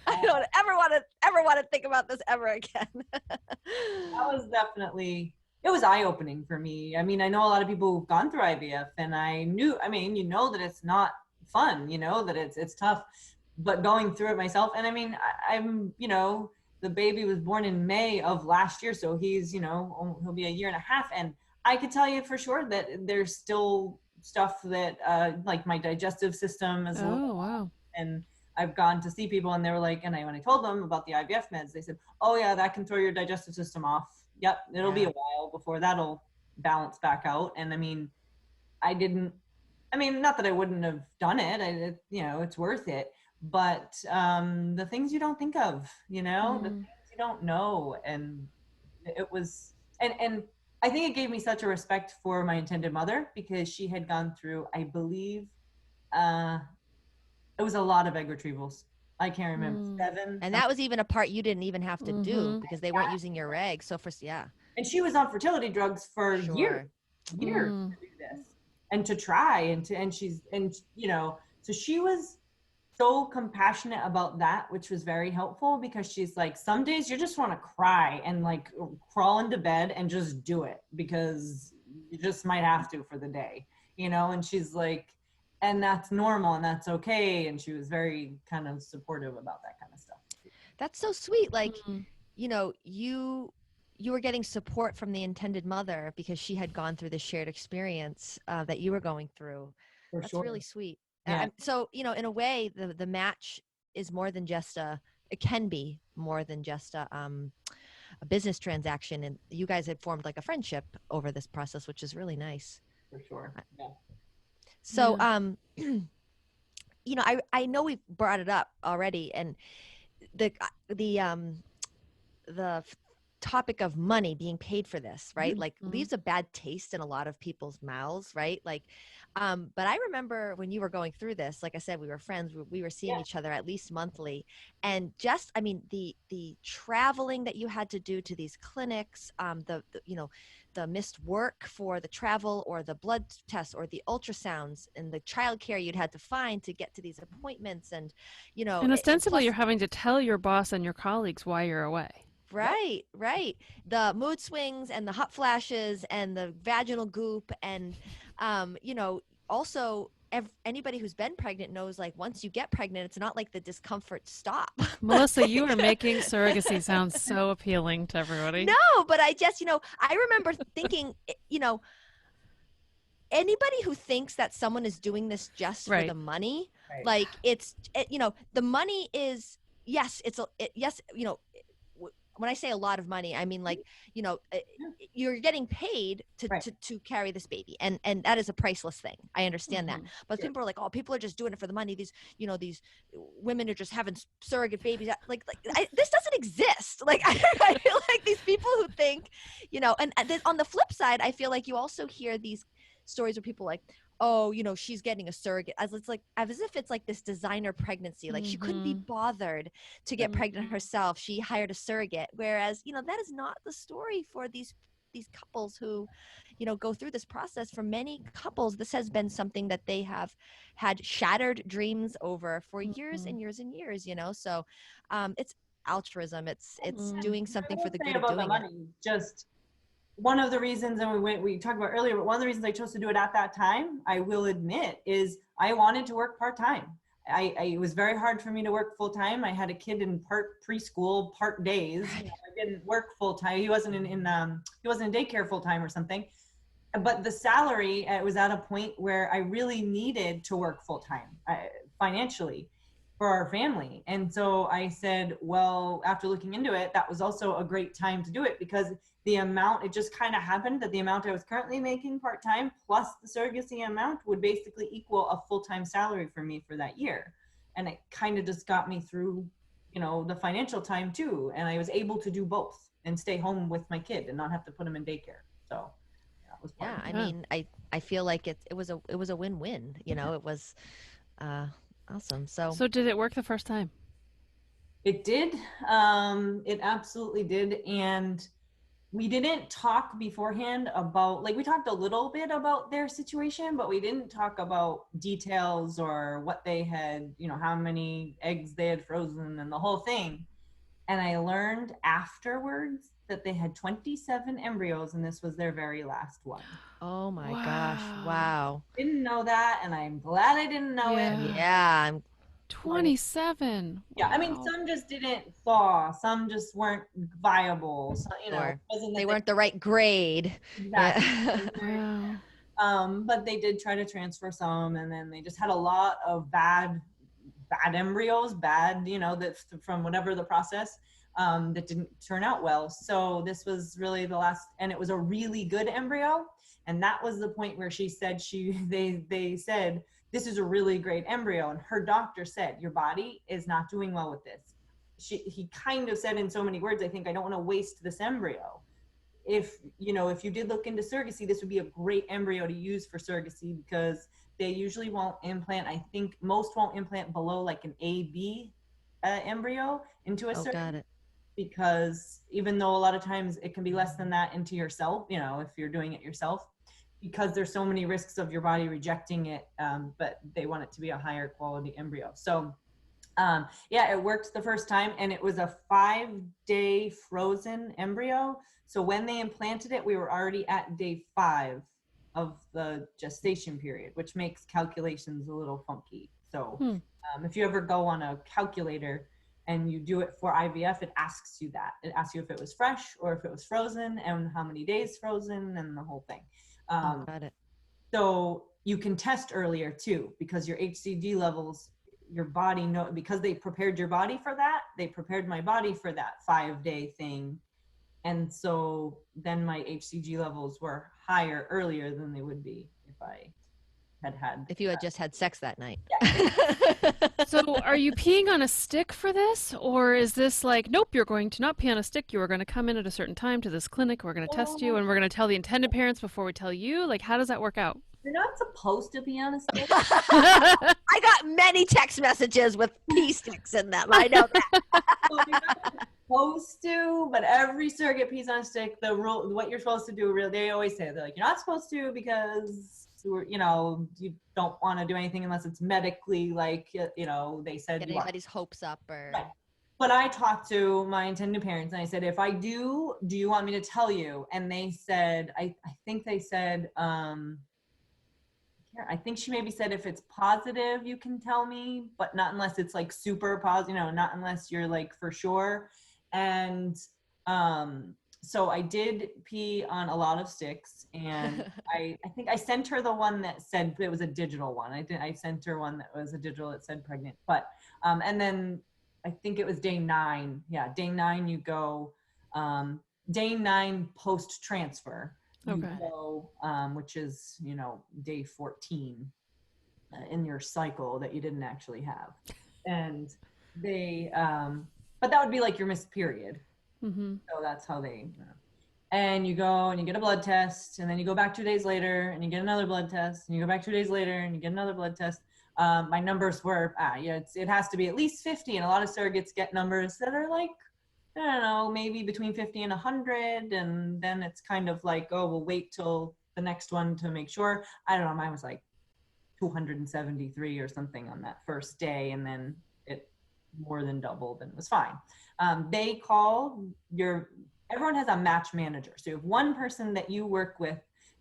I don't ever want to think about this ever again. That was definitely, it was eye-opening for me. I mean, I know a lot of people who've gone through IVF, and I mean, that it's not fun, that it's tough, but going through it myself. And I mean, I'm, the baby was born in May of last year. So he's, he'll be a year and a half. And I could tell you for sure that there's still stuff that, like my digestive system is. Oh, wow. And I've gone to see people, and they were like, when I told them about the IVF meds, they said, oh yeah, that can throw your digestive system off. Yep. It'll be a while before that'll balance back out. And I mean, not that I wouldn't have done it. It's worth it. But the things you don't think of, the things you don't know. And it was, and I think it gave me such a respect for my intended mother, because she had gone through, I believe, it was a lot of egg retrievals. I can't remember, 7. And that was even a part you didn't even have to do Mm-hmm. because they weren't using your eggs. So yeah, And she was on fertility drugs for years, sure. years to do this and to try and she's, and so she was so compassionate about that, which was very helpful because she's like, some days you just want to cry and like crawl into bed and just do it because you just might have to for the day, and she's like, and that's normal and that's okay. And she was very kind of supportive about that kind of stuff. That's so sweet. Like, Mm-hmm. you were getting support from the intended mother because she had gone through the shared experience that you were going through. For That's sure. really sweet. Yeah. So, in a way, the match is more than just it can be more than just a business transaction. And you guys had formed like a friendship over this process, which is really nice. For sure. Yeah. So, I know we've brought it up already, and the topic of money being paid for this, right? Like leaves a bad taste in a lot of people's mouths, right? Like, but I remember when you were going through this, like I said, we were friends, we were seeing each other at least monthly. And just, I mean, the traveling that you had to do to these clinics, the missed work for the travel or the blood tests or the ultrasounds and the childcare you'd had to find to get to these appointments. And, And ostensibly, plus, you're having to tell your boss and your colleagues why you're away. right. The mood swings and the hot flashes and the vaginal goop. And, also anybody who's been pregnant knows, like, once you get pregnant, it's not like the discomfort stop. Melissa, you are making surrogacy sound so appealing to everybody. No, but I just, I remember thinking, anybody who thinks that someone is doing this just for the money, like the money is, yes, when I say a lot of money, I mean, like, you're getting paid to carry this baby, and that is a priceless thing. I understand that, but people are like, oh, people are just doing it for the money. These women are just having surrogate babies. This doesn't exist. Like, I feel like these people who think, and then on the flip side, I feel like you also hear these stories where people like, oh, she's getting a surrogate, as if it's like this designer pregnancy. Like, she couldn't be bothered to get pregnant herself. She hired a surrogate. Whereas, that is not the story for these couples who, go through this process. For many couples, this has been something that they have had shattered dreams over for years and years and years, So it's altruism. It's doing something for the good of doing it. Just one of the reasons, and we talked about earlier, but one of the reasons I chose to do it at that time, I will admit, is I wanted to work part-time. It was very hard for me to work full-time. I had a kid in part preschool, part days. I didn't work full-time. He wasn't in daycare full-time or something. But the salary, it was at a point where I really needed to work full-time financially for our family. And so I said, well, after looking into it, that was also a great time to do it, because the amount, it just kind of happened that the amount I was currently making part-time plus the surrogacy amount would basically equal a full-time salary for me for that year. And it kind of just got me through, the financial time too. And I was able to do both and stay home with my kid and not have to put him in daycare. So that was fun. I mean, I feel like it was a win-win, it was awesome. So did it work the first time? It did. It absolutely did. And we didn't talk beforehand about, we talked a little bit about their situation, but we didn't talk about details or what they had, how many eggs they had frozen and the whole thing. And I learned afterwards that they had 27 embryos and this was their very last one. Oh my gosh. Wow. Didn't know that. And I'm glad I didn't know it. Yeah. I'm 27. Yeah, I mean, some just didn't thaw. Some just weren't viable. So, they weren't the right grade. Exactly. Wow. But they did try to transfer some, and then they just had a lot of bad embryos, that from whatever the process, that didn't turn out well. So this was really the last, and it was a really good embryo. And that was the point where she said they said, this is a really great embryo. And her doctor said, your body is not doing well with this. He kind of said in so many words, I think, I don't want to waste this embryo. If you did look into surrogacy, this would be a great embryo to use for surrogacy, because they usually won't implant. I think most won't implant below like an AB an embryo into a Oh, got surrogate, it. because even though a lot of times it can be less than that into yourself, you know, if you're doing it yourself, because there's so many risks of your body rejecting it, but they want it to be a higher quality embryo. So yeah, it worked the first time, and it was a 5-day frozen embryo. So when they implanted it, we were already at day 5 of the gestation period, which makes calculations a little funky. So if you ever go on a calculator and you do it for IVF, it asks you that. It asks you if it was fresh or if it was frozen, and how many days frozen, and the whole thing. Oh, got it. So you can test earlier too, because your HCG levels, your body know, because they prepared your body for that. They prepared my body for that 5-day thing. And so then my HCG levels were higher earlier than they would be if I had If you had just had sex that night. So are you peeing on a stick for this? Or is this like, nope, you're going to not pee on a stick. You are going to come in at a certain time to this clinic. We're going to test you, and we're going to tell the intended parents before we tell you. Like, how does that work out? You're not supposed to be on a stick. I got many text messages with pee sticks in them. I know that. Well, you're not supposed to, but every surrogate pees on a stick. The rule, what you're supposed to do, they always say, they're like, you're not supposed to, because you know, you don't want to do anything unless it's medically, like, you know, they said Get you are. anybody's hopes up or. Right. But I talked to my intended parents and I said, if I do you want me to tell you? And they said, I think they said, I think she maybe said, if it's positive, you can tell me, but not unless it's like super positive, you know, not unless you're like for sure. And so I did pee on a lot of sticks, and I think I sent her the one that said it was a digital one. I sent her one that was a digital that said pregnant, but and then I think it was day 9. Yeah, day 9 you go, day 9 post transfer. You go, which is, you know, day 14 in your cycle that you didn't actually have. And they, but that would be like your missed period. So that's how they, and you go and you get a blood test, and then you go back 2 days later and you get another blood test, and you go back 2 days later and you get another blood test. My numbers were, yeah, it has to be at least 50. And a lot of surrogates get numbers that are like, I don't know, maybe between 50 and 100. And then it's kind of like, oh, we'll wait till the next one to make sure. I don't know. Mine was like 273 or something on that first day. And then it more than doubled, and it was fine. They call everyone has a match manager. So you have one person that you work with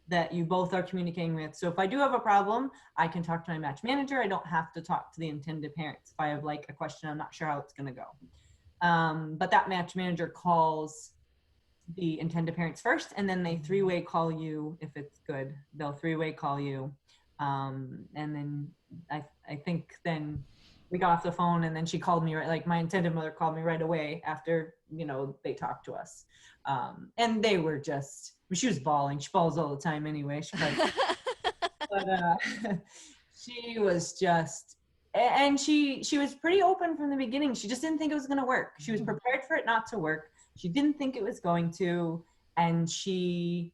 that you both are communicating with. So if I do have a problem, I can talk to my match manager. I don't have to talk to the intended parents. If I have like a question, I'm not sure how it's going to go. But that match manager calls the intended parents first, and then they 3-way call you if it's good. They'll 3-way call you. And then I think then we got off the phone, and then she called me, right, like my intended mother called me right away after, you know, they talked to us. And they were just, she was bawling. She bawls all the time anyway. But she was just, and she was pretty open from the beginning. She just didn't think it was going to work. She was prepared for it not to work. She didn't think it was going to, and she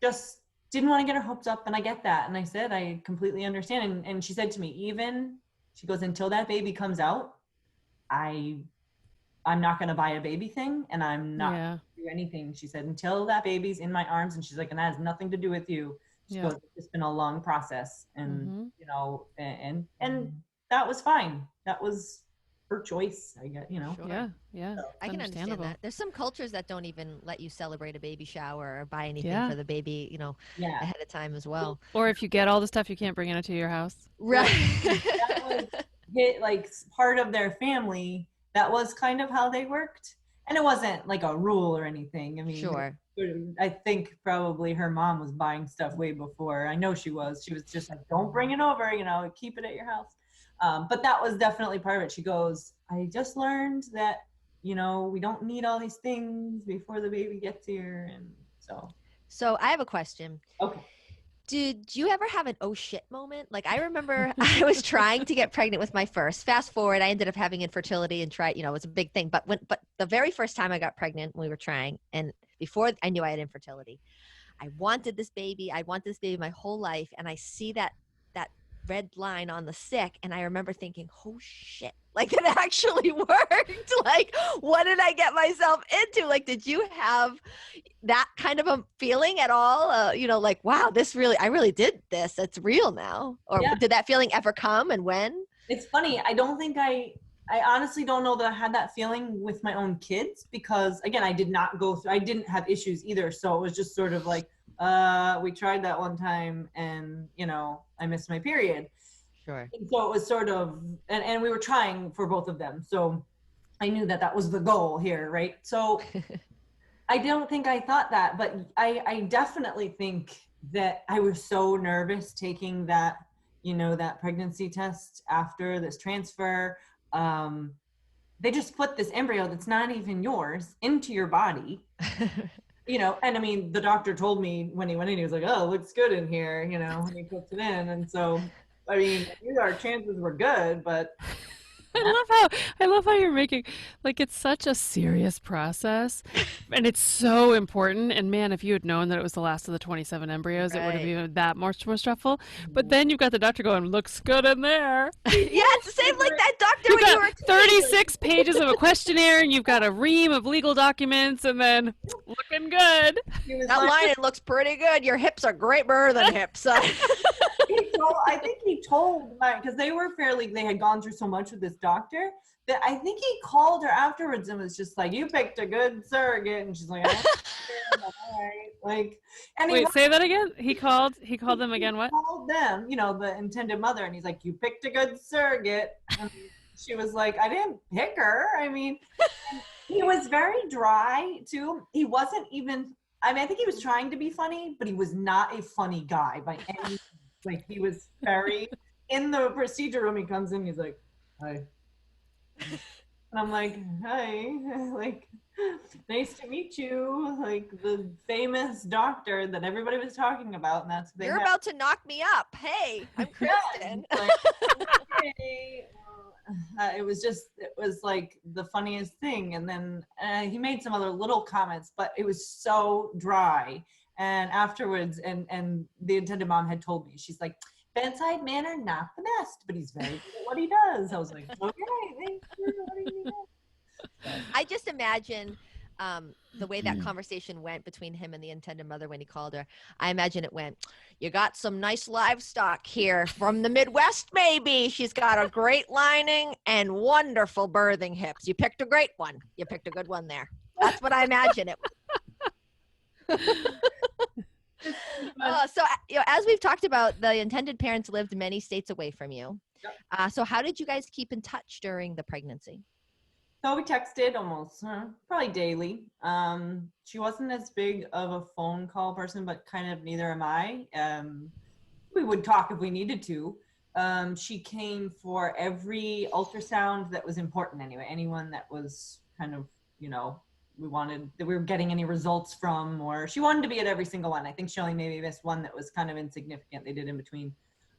just didn't want to get her hopes up. And I get that. And I said, I completely understand. And she said to me, she goes, until that baby comes out, I'm not going to buy a baby thing, and I'm not going to do anything. She said, until that baby's in my arms. And she's like, and that has nothing to do with you. She goes, it's been a long process, and you know, and that was fine. That was her choice, I guess, you know. Sure. Yeah. So, I can understand that. There's some cultures that don't even let you celebrate a baby shower or buy anything for the baby, you know, ahead of time as well. Or if you get all the stuff, you can't bring it to your house. Right. That was like part of their family. That was kind of how they worked. And it wasn't like a rule or anything. I mean, sure. I think probably her mom was buying stuff way before. I know she was. She was just like, don't bring it over, you know, keep it at your house. But that was definitely part of it. She goes, I just learned that, you know, we don't need all these things before the baby gets here. And so I have a question. Okay. Did you ever have an oh shit moment? Like, I remember I was trying to get pregnant with my first. Fast forward, I ended up having infertility and tried, you know, it was a big thing. But the very first time I got pregnant, we were trying, and before I knew I had infertility, I wanted this baby. I wanted this baby my whole life. And I see that red line on the sick. And I remember thinking, oh shit, like it actually worked. Like, what did I get myself into? Like, did you have that kind of a feeling at all? Like, wow, I really did this. It's real now. Or Yeah. did that feeling ever come, and when? It's funny. I don't think I honestly don't know that I had that feeling with my own kids because, again, I didn't have issues either. So it was just sort of like, we tried that one time and, I missed my period. Sure. And so it was sort of, and we were trying for both of them. So I knew that was the goal here, right? So I don't think I thought that, but I definitely think that I was so nervous taking that, that pregnancy test after this transfer. They just put this embryo that's not even yours into your body, and I mean, the doctor told me when he went in, he was like, oh, it looks good in here, when he puts it in. And so, I mean, our chances were good, but I love how you're making, like, it's such a serious process and it's so important. And man, if you had known that it was the last of the 27 embryos, it would have been that much more stressful. But then you've got the doctor going, looks good in there. Yeah, it's the same like that doctor You've when you got were 36 pages of a questionnaire and you've got a ream of legal documents and then looking good. That line, it looks pretty good. Your hips are great birthing hips. I think he told because they had gone through so much with this doctor that I think he called her afterwards and was just like, you picked a good surrogate. And she's like, all right. Like, and wait, say that again. He called them again. What? He called them, the intended mother. And he's like, you picked a good surrogate. And she was like, I didn't pick her. I mean, he was very dry too. He wasn't even, I think he was trying to be funny, but he was not a funny guy by any means. Like, he was very, in the procedure room, he comes in, he's like, hi. And I'm like, hi, like, nice to meet you. Like, the famous doctor that everybody was talking about. And that's You're about to knock me up. Hey, I'm Kristen. Like, okay. It was like the funniest thing. And then he made some other little comments, but it was so dry. And afterwards, and the intended mom had told me, she's like, bedside manner, not the best, but he's very good at what he does. I was like, okay, thanks for letting me know. I just imagine the way that conversation went between him and the intended mother when he called her. I imagine it went, you got some nice livestock here from the Midwest, maybe. She's got a great lining and wonderful birthing hips. You picked a great one. You picked a good one there. That's what I imagine it was. So as we've talked about, the intended parents lived many states away from you. Yep. So how did you guys keep in touch during the pregnancy? So we texted almost, probably daily. She wasn't as big of a phone call person, but kind of neither am I. We would talk if we needed to. She came for every ultrasound that was important anyway. Anyone that was kind of, we were getting any results from, or she wanted to be at every single one. I think she only maybe missed one that was kind of insignificant. They did in between.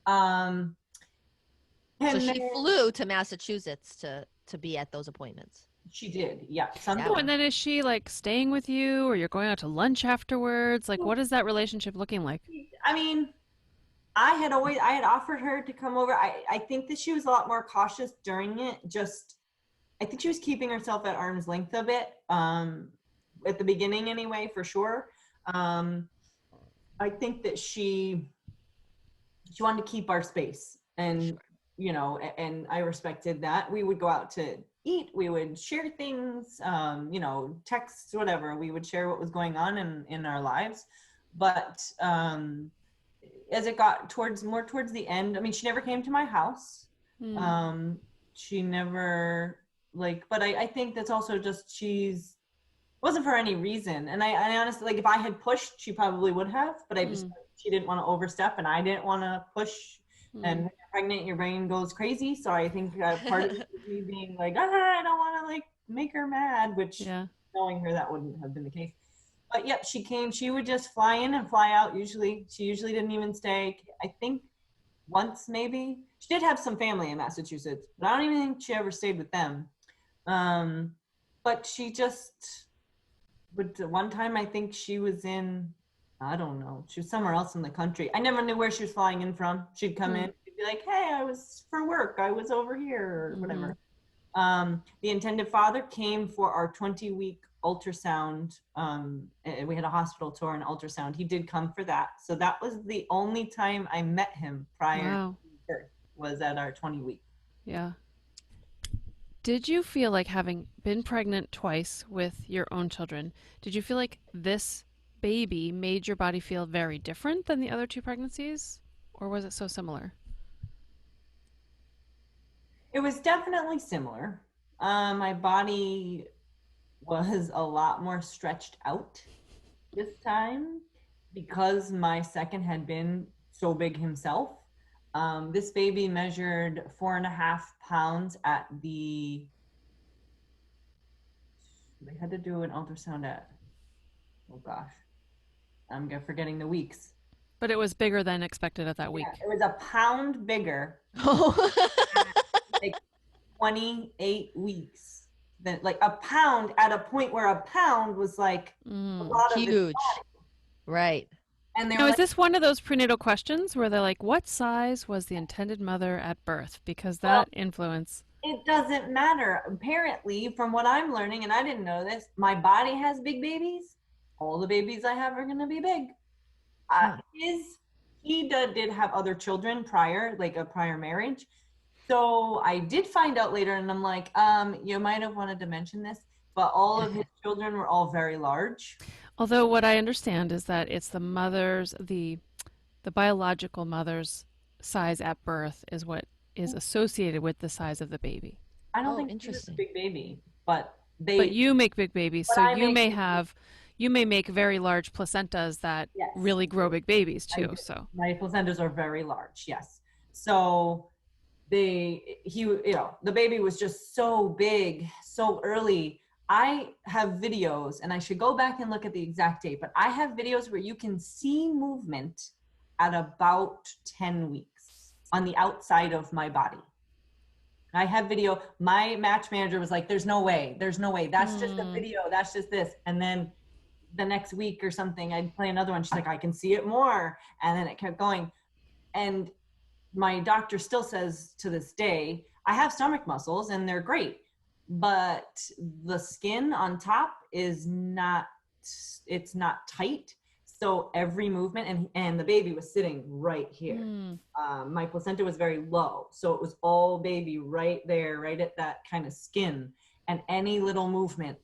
So she flew to Massachusetts to be at those appointments. She did, yeah. Oh, and then is she like staying with you, or you're going out to lunch afterwards? Like, what is that relationship looking like? I mean, I had offered her to come over. I think that she was a lot more cautious during it. I think she was keeping herself at arm's length a bit, at the beginning anyway, for sure. I think that she wanted to keep our space, and and I respected that. We would go out to eat, we would share things, texts, whatever. We would share what was going on in our lives. But as it got towards the end, I mean, she never came to my house. She never, but I think that's also just, wasn't for any reason. And I honestly, like, if I had pushed, she probably would have, but she didn't want to overstep, and I didn't want to push. And when you're pregnant, your brain goes crazy. So I think part of it was me being like, I don't want to make her mad, which knowing her, that wouldn't have been the case. But yep, she came. She would just fly in and fly out. She usually didn't even stay. I think once maybe. She did have some family in Massachusetts, but I don't even think she ever stayed with them. But she just one time, I think she was in, I don't know, she was somewhere else in the country. I never knew where she was flying in from. She'd come in, she'd be like, hey, I was for work, I was over here, or whatever. The intended father came for our 20-week ultrasound. We had a hospital tour and ultrasound. He did come for that. So that was the only time I met him prior to birth, was at our 20-week. Yeah. Did you feel like, having been pregnant twice with your own children, did you feel like this baby made your body feel very different than the other two pregnancies? Or was it so similar? It was definitely similar. My body was a lot more stretched out this time because my second had been so big himself. This baby measured 4.5 pounds at they had to do an ultrasound at, oh gosh, I'm forgetting the weeks. But it was bigger than expected at that week. It was a pound bigger. Like 28 weeks. Then, like, a pound, at a point where a pound was like a lot of huge. Right. And now, is this one of those prenatal questions where they're like, what size was the intended mother at birth? Because that influence. It doesn't matter. Apparently, from what I'm learning, and I didn't know this, my body has big babies. All the babies I have are going to be big. He did have other children prior, like a prior marriage. So I did find out later, and I'm like, you might have wanted to mention this, but all of his children were all very large. Although what I understand is that it's the mother's, the biological mother's size at birth is what is associated with the size of the baby. I don't think he was a big baby, but you make big babies, so you may make very large placentas that really grow big babies too. So my placentas are very large, yes. So the baby was just so big so early. I have videos, and I should go back and look at the exact date, but I have videos where you can see movement at about 10 weeks on the outside of my body. I have video. My match manager was like, there's no way. That's just a video. That's just this. And then the next week or something, I'd play another one. She's like, I can see it more. And then it kept going. And my doctor still says to this day, I have stomach muscles and they're great, but the skin on top is not tight. So every movement, and the baby was sitting right here. My placenta was very low. So it was all baby right there, right at that kind of skin. And any little movement,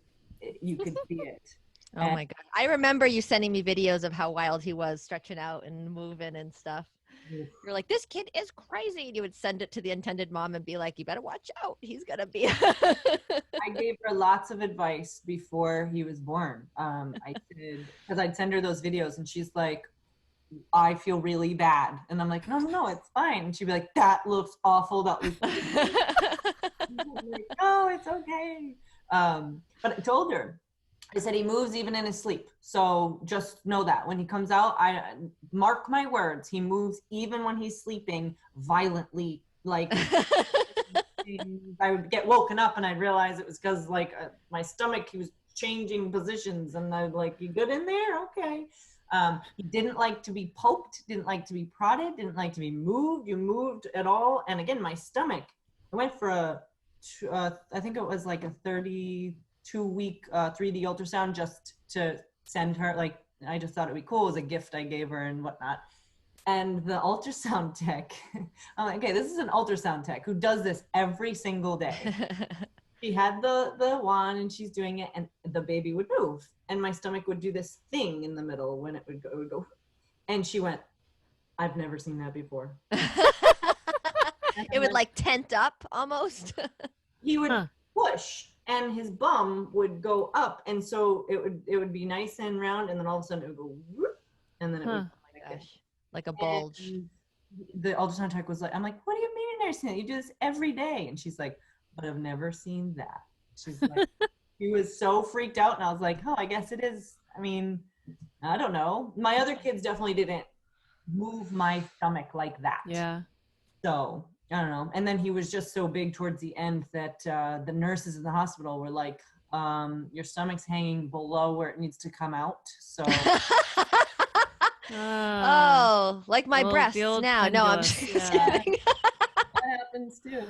you could see it. Oh my God. I remember you sending me videos of how wild he was, stretching out and moving and stuff. You're like, this kid is crazy. And you would send it to the intended mom and be like, you better watch out. He's going to be. I gave her lots of advice before he was born. I did, because I'd send her those videos and she's like, I feel really bad. And I'm like, no, it's fine. And she'd be like, that looks awful. That looks like, oh, it's okay. But I told her, I said, he moves even in his sleep. So just know that when he comes out, I mark my words, he moves even when he's sleeping violently. Like I would get woken up and I'd realize it was because my stomach, he was changing positions, and I'd like, you good in there? Okay. He didn't like to be poked, didn't like to be prodded, didn't like to be moved. You moved at all. And again, my stomach, I went for I think it was like a 32-week 3D ultrasound just to send her. Like, I just thought it'd be cool as a gift I gave her and whatnot. And the ultrasound tech, I'm like, okay, this is an ultrasound tech who does this every single day. She had the wand and she's doing it, and the baby would move, and my stomach would do this thing in the middle when it would go. And she went, I've never seen that before. It would like tent up almost. He would push, and his bum would go up, and so it would be nice and round, and then all of a sudden it would go whoop, and then it would like a bulge. And the ultrasound tech was like, I'm like, what do you mean you've never seen it? You do this every day. And she's like, but I've never seen that. She's like, she was so freaked out, and I was like, oh, I guess it is. I mean, I don't know. My other kids definitely didn't move my stomach like that. Yeah. So I don't know. And then he was just so big towards the end that the nurses in the hospital were like, your stomach's hanging below where it needs to come out. So Ah, Oh, like my the breasts old now. No, I'm pendulous. just Yeah. kidding. That happens too.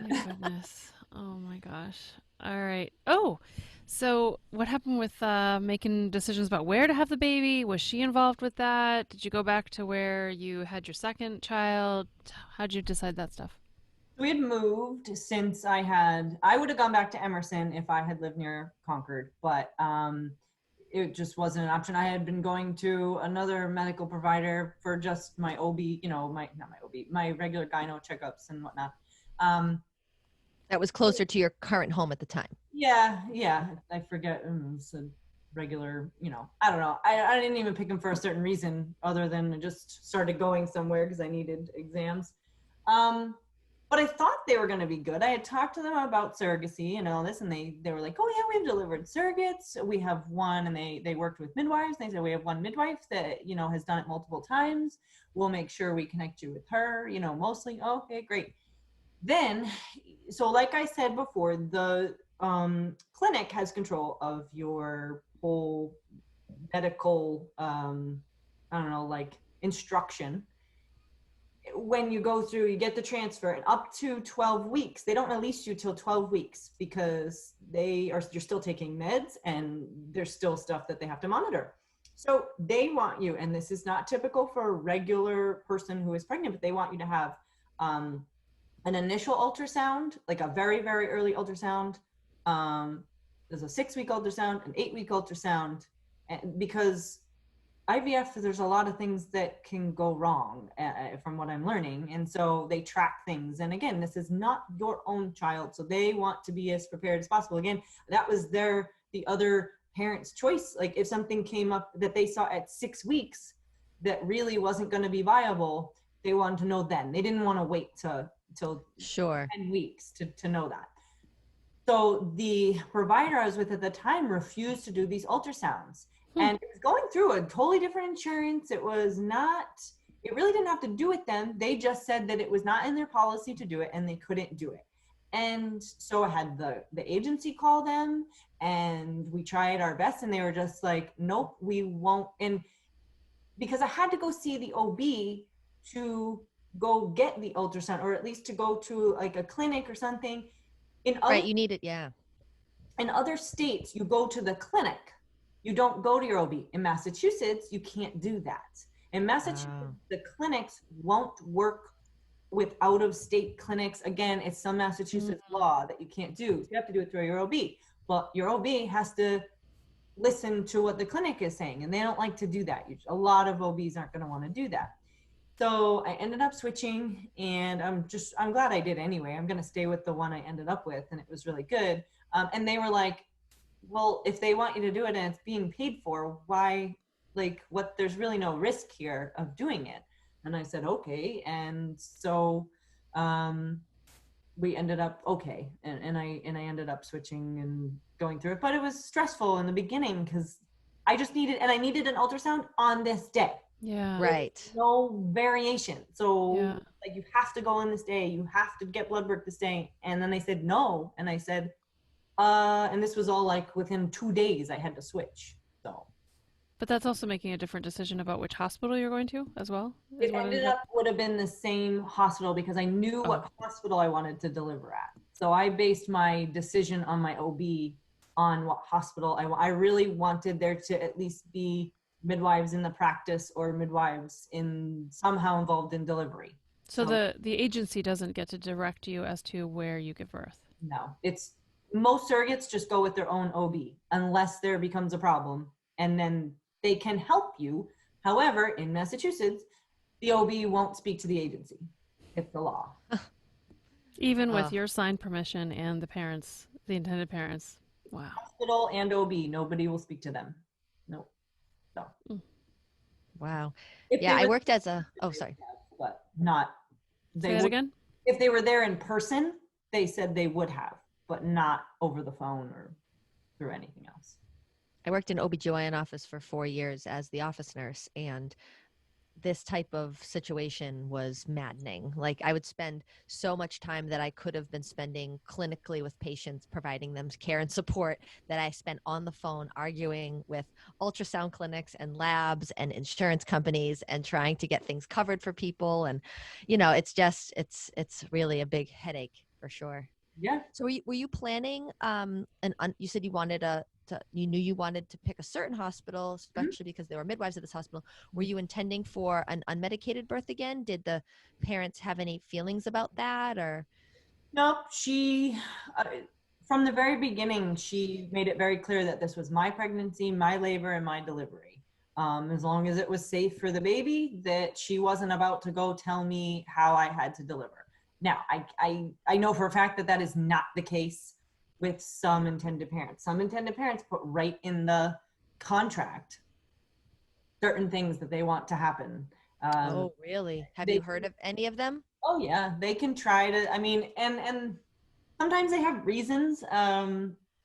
My goodness. Oh my gosh. All right. Oh, so what happened with making decisions about where to have the baby? Was she involved with that? Did you go back to where you had your second child? How'd you decide that stuff? We had moved since I would have gone back to Emerson if I had lived near Concord, but it just wasn't an option. I had been going to another medical provider for just my OB, not my OB, my regular gyno checkups and whatnot. That was closer to your current home at the time. Yeah. I forget. It's a regular, I don't know. I didn't even pick him for a certain reason other than I just started going somewhere because I needed exams. But I thought they were going to be good. I had talked to them about surrogacy and all this, and they were like, oh, yeah, we've delivered surrogates. We have one, and they worked with midwives. And they said, we have one midwife that, has done it multiple times. We'll make sure we connect you with her, mostly. Okay, great. Then, so like I said before, the clinic has control of your whole medical, I don't know, like instruction. When you go through, you get the transfer, and up to 12 weeks, they don't release you till 12 weeks because you're still taking meds and there's still stuff that they have to monitor. So they want you, and this is not typical for a regular person who is pregnant, but they want you to have an initial ultrasound, like a very, very early ultrasound. There's a 6-week ultrasound, an 8-week ultrasound, and because IVF, there's a lot of things that can go wrong from what I'm learning. And so they track things. And again, this is not your own child. So they want to be as prepared as possible. Again, that was the other parent's choice. Like if something came up that they saw at 6 weeks that really wasn't going to be viable, they wanted to know then. They didn't want to wait till Sure. 10 weeks to know that. So the provider I was with at the time refused to do these ultrasounds. And it was going through a totally different insurance. It really didn't have to do with them. They just said that it was not in their policy to do it and they couldn't do it. And so I had the agency call them and we tried our best and they were just like, nope, we won't. And because I had to go see the OB to go get the ultrasound, or at least to go to like a clinic or something. Right, you need it, yeah. In other states, you go to the clinic. You don't go to your OB. In Massachusetts, you can't do that. In Massachusetts, the clinics won't work with out-of-state clinics. Again, it's some Massachusetts law that you can't do. So you have to do it through your OB. Well, your OB has to listen to what the clinic is saying, and they don't like to do that. A lot of OBs aren't going to want to do that. So I ended up switching, and I'm glad I did anyway. I'm going to stay with the one I ended up with, and it was really good. And they were like, well, if they want you to do it and it's being paid for, why, there's really no risk here of doing it. And I said, okay. And so we ended up okay. And I ended up switching and going through it, but it was stressful in the beginning because I needed an ultrasound on this day. Yeah. Right. No variation. So Yeah. you have to go on this day, you have to get blood work this day. And then they said no. And I said, and this was all within 2 days I had to switch. So But that's also making a different decision about which hospital you're going to as well? it ended up would have been the same hospital because I knew what hospital I wanted to deliver at. So I based my decision on my OB on what hospital I really wanted there to at least be midwives in the practice or midwives somehow involved in delivery. So the agency doesn't get to direct you as to where you give birth? No, most surrogates just go with their own OB unless there becomes a problem, and then they can help you. However, in Massachusetts, the OB won't speak to the agency. It's the law. Even with your signed permission and the intended parents. Wow. Hospital and OB, nobody will speak to them. Nope. So. Wow. I worked as sorry. But not. Say that again? If they were there in person, they said they would have, but not over the phone or through anything else. I worked in OBGYN office for 4 years as the office nurse, and this type of situation was maddening. Like I would spend so much time that I could have been spending clinically with patients, providing them care and support, that I spent on the phone arguing with ultrasound clinics and labs and insurance companies and trying to get things covered for people. And, it's just, it's really a big headache for sure. Yeah. So were you planning, you said you wanted you knew you wanted to pick a certain hospital, especially because there were midwives at this hospital. Were you intending for an unmedicated birth again? Did the parents have any feelings about that, or? Nope. She, from the very beginning, she made it very clear that this was my pregnancy, my labor, and my delivery. As long as it was safe for the baby, that she wasn't about to go tell me how I had to deliver. Now, I know for a fact that is not the case with some intended parents. Some intended parents put right in the contract certain things that they want to happen. Oh, really? Have you heard of any of them? Oh yeah, they can try to, I mean, and sometimes they have reasons.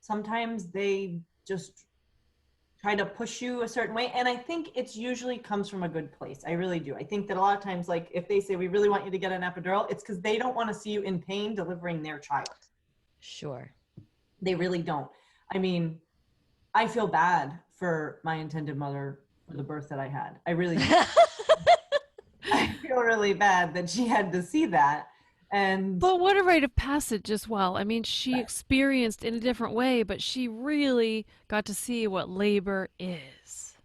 Sometimes they just try to push you a certain way. And I think it's usually comes from a good place. I really do. I think that a lot of times, like if they say, we really want you to get an epidural, it's because they don't want to see you in pain delivering their child. Sure. They really don't. I mean, I feel bad for my intended mother for the birth that I had. I really do. I feel really bad that she had to see that. But what a rite of passage as well. I mean, she experienced in a different way, but she really got to see what labor is.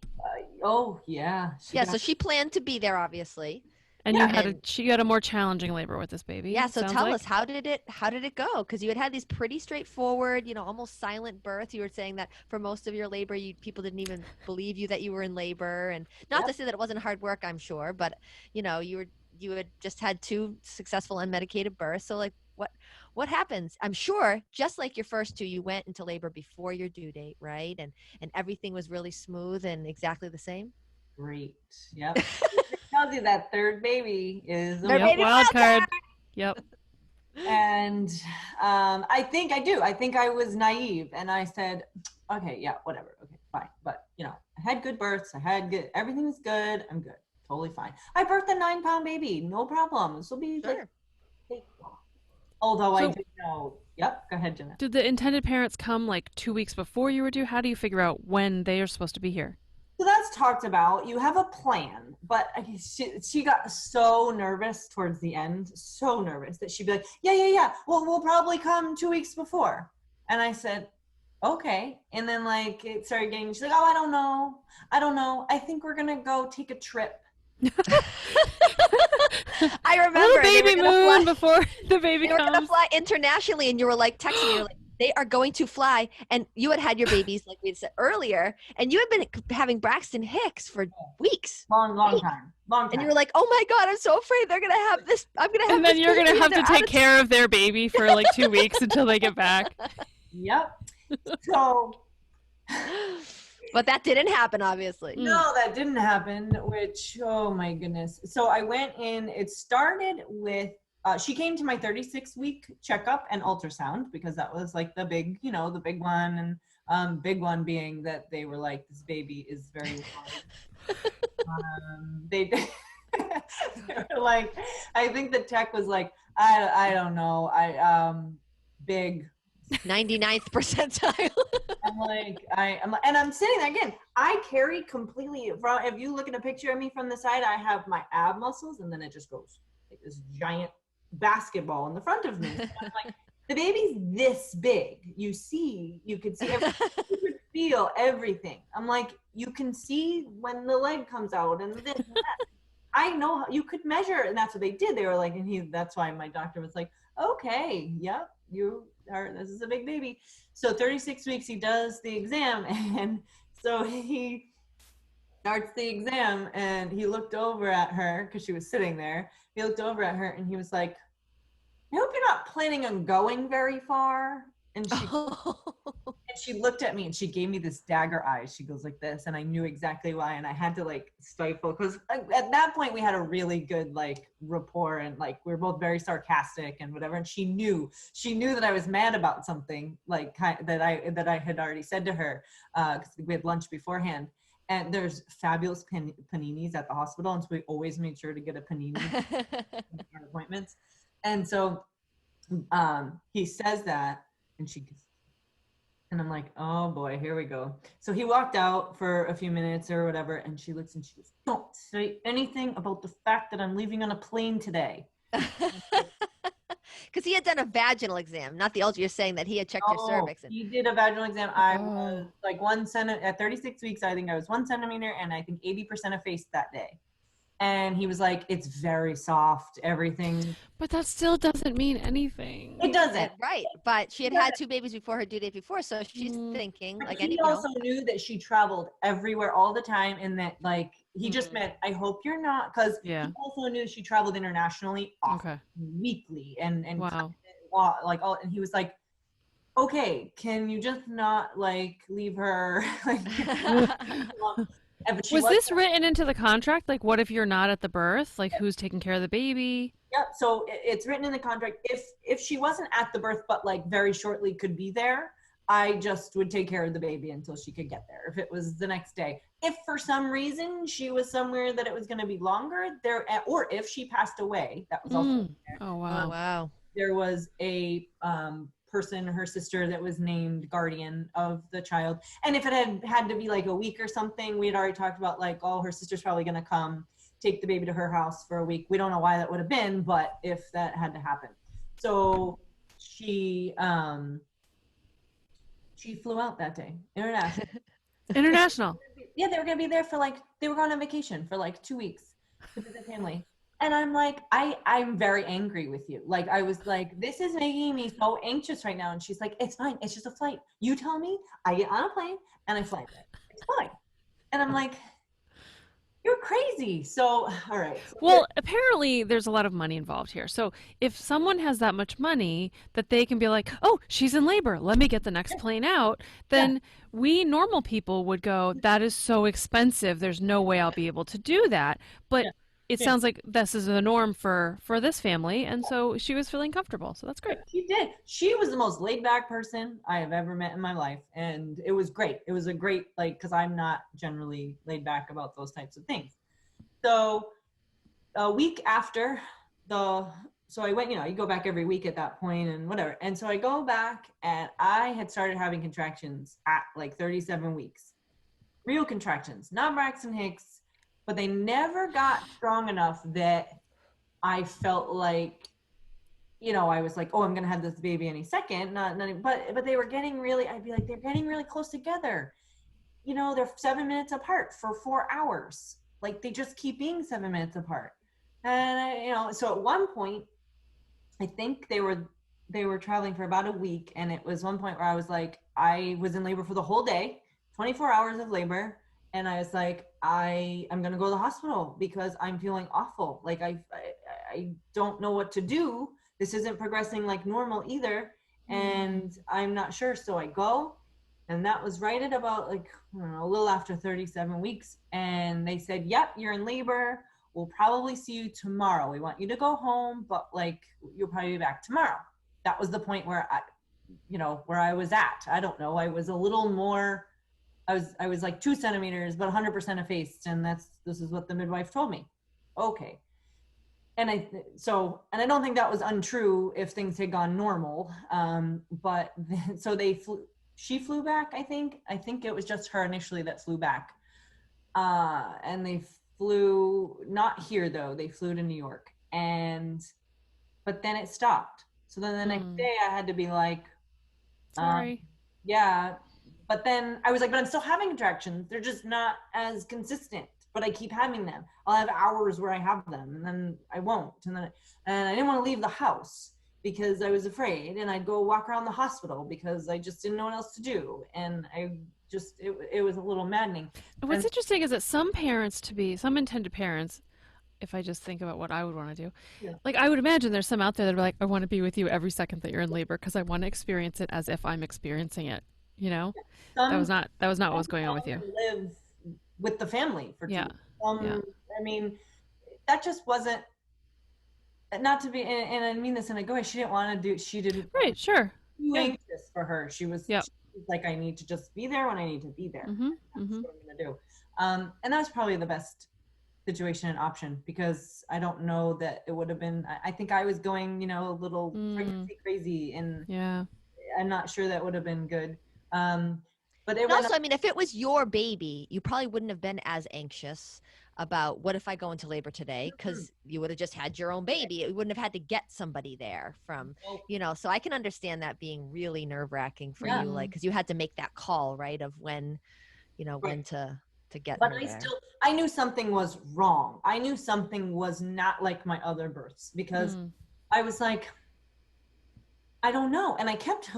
Oh yeah. So she planned to be there, obviously. And you had a more challenging labor with this baby. Yeah. So tell us, how did it go? Because you had these pretty straightforward, almost silent births. You were saying that for most of your labor, people didn't even believe you that you were in labor, and not to say that it wasn't hard work, I'm sure, but you had just had 2 successful unmedicated births. So like, what happens? I'm sure, just like your first 2, you went into labor before your due date, right? And everything was really smooth and exactly the same. Great. Yep. It tells you that third baby is a wild card. Yep. And I think I was naive, and I said, okay, yeah, whatever. Okay, fine. But I had good births. Everything was good. I'm good. Totally fine. I birthed a 9-pound baby. No problem. This will be sure. Although I did know. Yep. Go ahead, Jenna. Did the intended parents come like 2 weeks before you were due? How do you figure out when they are supposed to be here? So that's talked about. You have a plan, but she got so nervous towards the end, so nervous that she'd be like, yeah. Well, we'll probably come 2 weeks before. And I said, okay. And then like it started getting, she's like, oh, I don't know. I think we're going to go take a trip. I remember baby moon before the baby comes. They were going to fly internationally, and you were like texting me, you were like, they are going to fly. And you had your babies, like we had said earlier, and you had been having Braxton Hicks for weeks. Long time. And you were like, oh my God, I'm so afraid they're going to have this. I'm going to have And then you're going to have to take care of their baby for like 2 weeks until they get back. Yep. So. But that didn't happen, obviously. No, that didn't happen, which, oh my goodness. So I went in, it started with, she came to my 36-week checkup and ultrasound, because that was like the big, the big one. And big one being that they were like, this baby is very large. They were like, I think the tech was like, I don't know. Big. 99th percentile. And I'm sitting there again. I carry completely from, if you look at a picture of me from the side, I have my ab muscles, and then it just goes like this giant basketball in the front of me. So I'm like, the baby's this big. You could see everything. You could feel everything. I'm like, you can see when the leg comes out and this and that. I know you could measure, and that's what they did. They were like, and that's why my doctor was like, okay, yep, this is a big baby. So 36 weeks, he does the exam, and so he starts the exam, and he looked over at her because she was sitting there. He looked over at her, and he was like, I hope you're not planning on going very far. And she looked at me, and she gave me this dagger eyes. She goes like this, and I knew exactly why. And I had to like stifle, because at that point we had a really good like rapport, and like we were both very sarcastic and whatever. And she knew that I was mad about something, like that I had already said to her, because we had lunch beforehand. and there's fabulous paninis at the hospital, and so we always made sure to get a panini at appointments. And so he says that, and and I'm like, oh boy, here we go. So he walked out for a few minutes or whatever, and she looks and she goes, don't say anything about the fact that I'm leaving on a plane today. Because he had done a vaginal exam, not the ultrasound. You're saying that he had checked your cervix. He did a vaginal exam. I was like 1 centimeter at 36 weeks. I think I was 1 centimeter, and I think 80% effaced that day. And he was like, it's very soft, everything. But that still doesn't mean anything. It doesn't. Right. But she had 2 babies before her due date before. So she's thinking, like, he also knew that she traveled everywhere all the time, and that, like, he just meant, I hope you're not, because he also knew she traveled internationally often, weekly, and wow. Like, all, and he was like, okay, can you just not, like, leave her? Like, was this written into the contract? Like, what if you're not at the birth? Like, who's taking care of the baby? Yep. So it's written in the contract. If she wasn't at the birth, but like very shortly could be there, I just would take care of the baby until she could get there. If it was the next day, if for some reason she was somewhere that it was going to be longer there, or if she passed away, that was also there. Oh wow! Oh, wow. There was a person, her sister, that was named guardian of the child, and if it had to be like a week or something, we had already talked about, like, oh, her sister's probably going to come take the baby to her house for a week. We don't know why that would have been, but if that had to happen. So she flew out that day, international. International. Yeah, they were going to be there for, like, they were going on vacation for like 2 weeks with their family. And I'm like, I'm very angry with you. Like, I was like, this is making me so anxious right now. And she's like, it's fine. It's just a flight. You tell me, I get on a plane and I fly there. It's fine. And I'm like, you're crazy. So, all right. Well, apparently there's a lot of money involved here. So if someone has that much money that they can be like, oh, she's in labor, let me get the next plane out, then we normal people would go, that is so expensive. There's no way I'll be able to do that. But it sounds like this is the norm for this family. And so she was feeling comfortable. So that's great. She did. She was the most laid back person I have ever met in my life. And it was great. It was a great, like, because I'm not generally laid back about those types of things. So a week after so I went, you go back every week at that point and whatever. And so I go back, and I had started having contractions at like 37 weeks. Real contractions, not Braxton Hicks, but they never got strong enough that I felt like, I was like, oh, I'm going to have this baby any second. But they were getting really, I'd be like, they're getting really close together. They're 7 minutes apart for 4 hours. Like, they just keep being 7 minutes apart. And so at one point, I think they were traveling for about a week. And it was one point where I was like, I was in labor for the whole day, 24 hours of labor. And I was like, I'm going to go to the hospital because I'm feeling awful. Like, I don't know what to do. This isn't progressing like normal either. And I'm not sure. So I go, and that was right at about, like, I don't know, a little after 37 weeks. And they said, yep, you're in labor. We'll probably see you tomorrow. We want you to go home, but, like, you'll probably be back tomorrow. That was the point where where I was at. I don't know. I was a little more, I was like 2 centimeters, but 100% effaced. And this is what the midwife told me. Okay. And I don't think that was untrue if things had gone normal. But so she flew back, I think. I think it was just her initially that flew back. And they flew, not here though, they flew to New York. But then it stopped. So then the next day I had to be like, sorry. Yeah. But then I was like, but I'm still having contractions. They're just not as consistent, but I keep having them. I'll have hours where I have them, and then I won't. And I didn't want to leave the house because I was afraid, and I'd go walk around the hospital because I just didn't know what else to do. And it was a little maddening. What's interesting is that some intended parents, if I just think about what I would want to do, like, I would imagine there's some out there that are like, I want to be with you every second that you're in labor because I want to experience it as if I'm experiencing it. That was not what was going on with you. Live with the family for 2 weeks. Yeah. I mean, that just wasn't, not to be, and I mean this in a good way. She didn't want to do. She didn't. Right. Sure. Too anxious for her. She was like, I need to just be there when I need to be there. Mm-hmm. That's what I'm gonna do. And that was probably the best situation and option, because I don't know that it would have been, I think I was going, a little pregnancy crazy, and Yeah. I'm not sure that would have been good. But it And went also, I mean, if it was your baby, you probably wouldn't have been as anxious about what if I go into labor today, because you would have just had your own baby. You wouldn't have had to get somebody there from, so I can understand that being really nerve-wracking for you, like, because you had to make that call, right, of when, when to get But her there. I knew something was wrong. I knew something was not like my other births, because I was like, I don't know. And I kept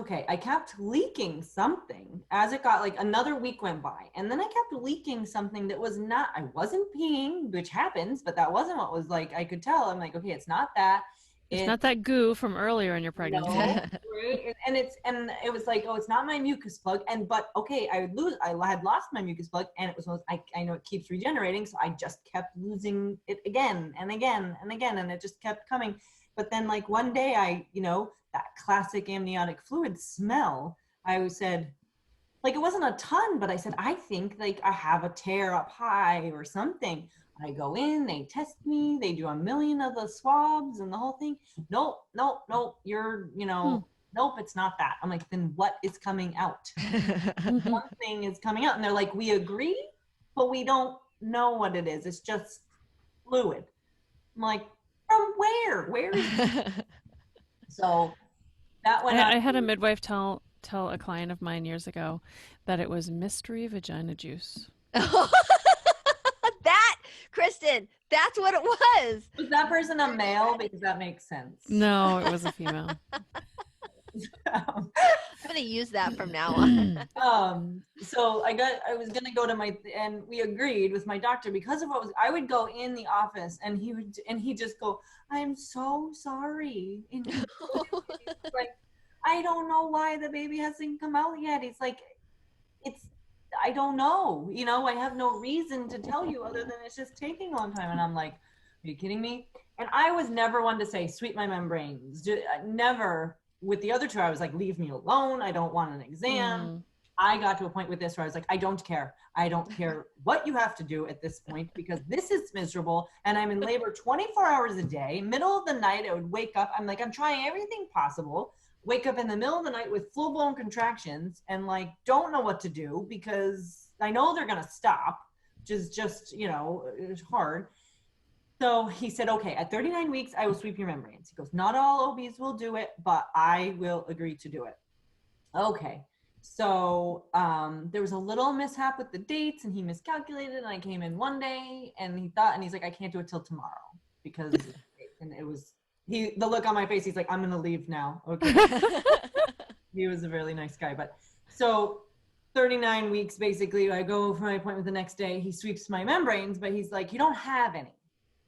leaking something as it got, like, another week went by. And then I kept leaking something that was not, I wasn't peeing, which happens, but that wasn't what was, like, I could tell. I'm like, okay, it's not that. It's not that goo from earlier in your pregnancy. No, right? And it was like, oh, it's not my mucus plug. But okay, I had lost my mucus plug, and it was, I know it keeps regenerating. So I just kept losing it again and again and again. And it just kept coming. But then, like, one day that classic amniotic fluid smell, I said, like, it wasn't a ton, but I said, I think, like, I have a tear up high or something. I go in, they test me, they do a million of the swabs and the whole thing. Nope, you're, nope, it's not that. I'm like, then what is coming out? Something is coming out. And they're like, we agree, but we don't know what it is. It's just fluid. I'm like, from where? Where is it? So that went I had a midwife tell a client of mine years ago that it was mystery vagina juice. That, Kristen, that's what it was. Was that person a male? Because that makes sense. No, it was a female. I'm gonna use that from now on. So I was gonna go to and we agreed with my doctor, because of I would go in the office, and he'd just go, I'm so sorry. And he's like, I don't know why the baby hasn't come out yet. He's like, I don't know. I have no reason to tell you other than it's just taking a long time. And I'm like, are you kidding me? And I was never one to say, sweep my membranes. Never. With the other two, I was like, leave me alone. I don't want an exam. I got to a point with this where I was like, I don't care. I don't care what you have to do at this point, because this is miserable. And I'm in labor 24 hours a day. Middle of the night, I would wake up. I'm like, I'm trying everything possible. Wake up in the middle of the night with full-blown contractions, and, like, don't know what to do, because I know they're going to stop, which is just, it's hard. So he said, okay, at 39 weeks, I will sweep your membranes. He goes, not all OBs will do it, but I will agree to do it. Okay. So there was a little mishap with the dates, and he miscalculated, and I came in one day, and he's like, I can't do it till tomorrow, because, and it was, the look on my face, he's like, I'm going to leave now. Okay. He was a really nice guy. But so 39 weeks, basically, I go for my appointment the next day. He sweeps my membranes, but he's like, you don't have any.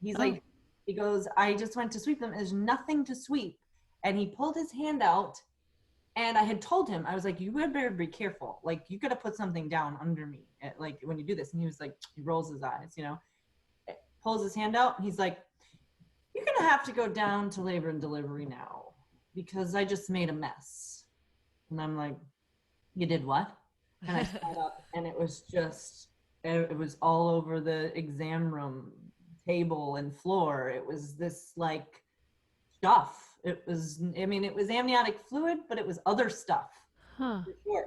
He's like, he goes, I just went to sweep them. There's nothing to sweep. And he pulled his hand out, and I had told him, I was like, you would better be careful. Like, you got to put something down under me, like, when you do this. And he was like, he rolls his eyes, pulls his hand out. And he's like, you're going to have to go down to labor and delivery now, because I just made a mess. And I'm like, you did what? And I sat up, and it was all over the exam room table and floor. It was this, like, stuff. It was amniotic fluid, but it was other stuff. For sure.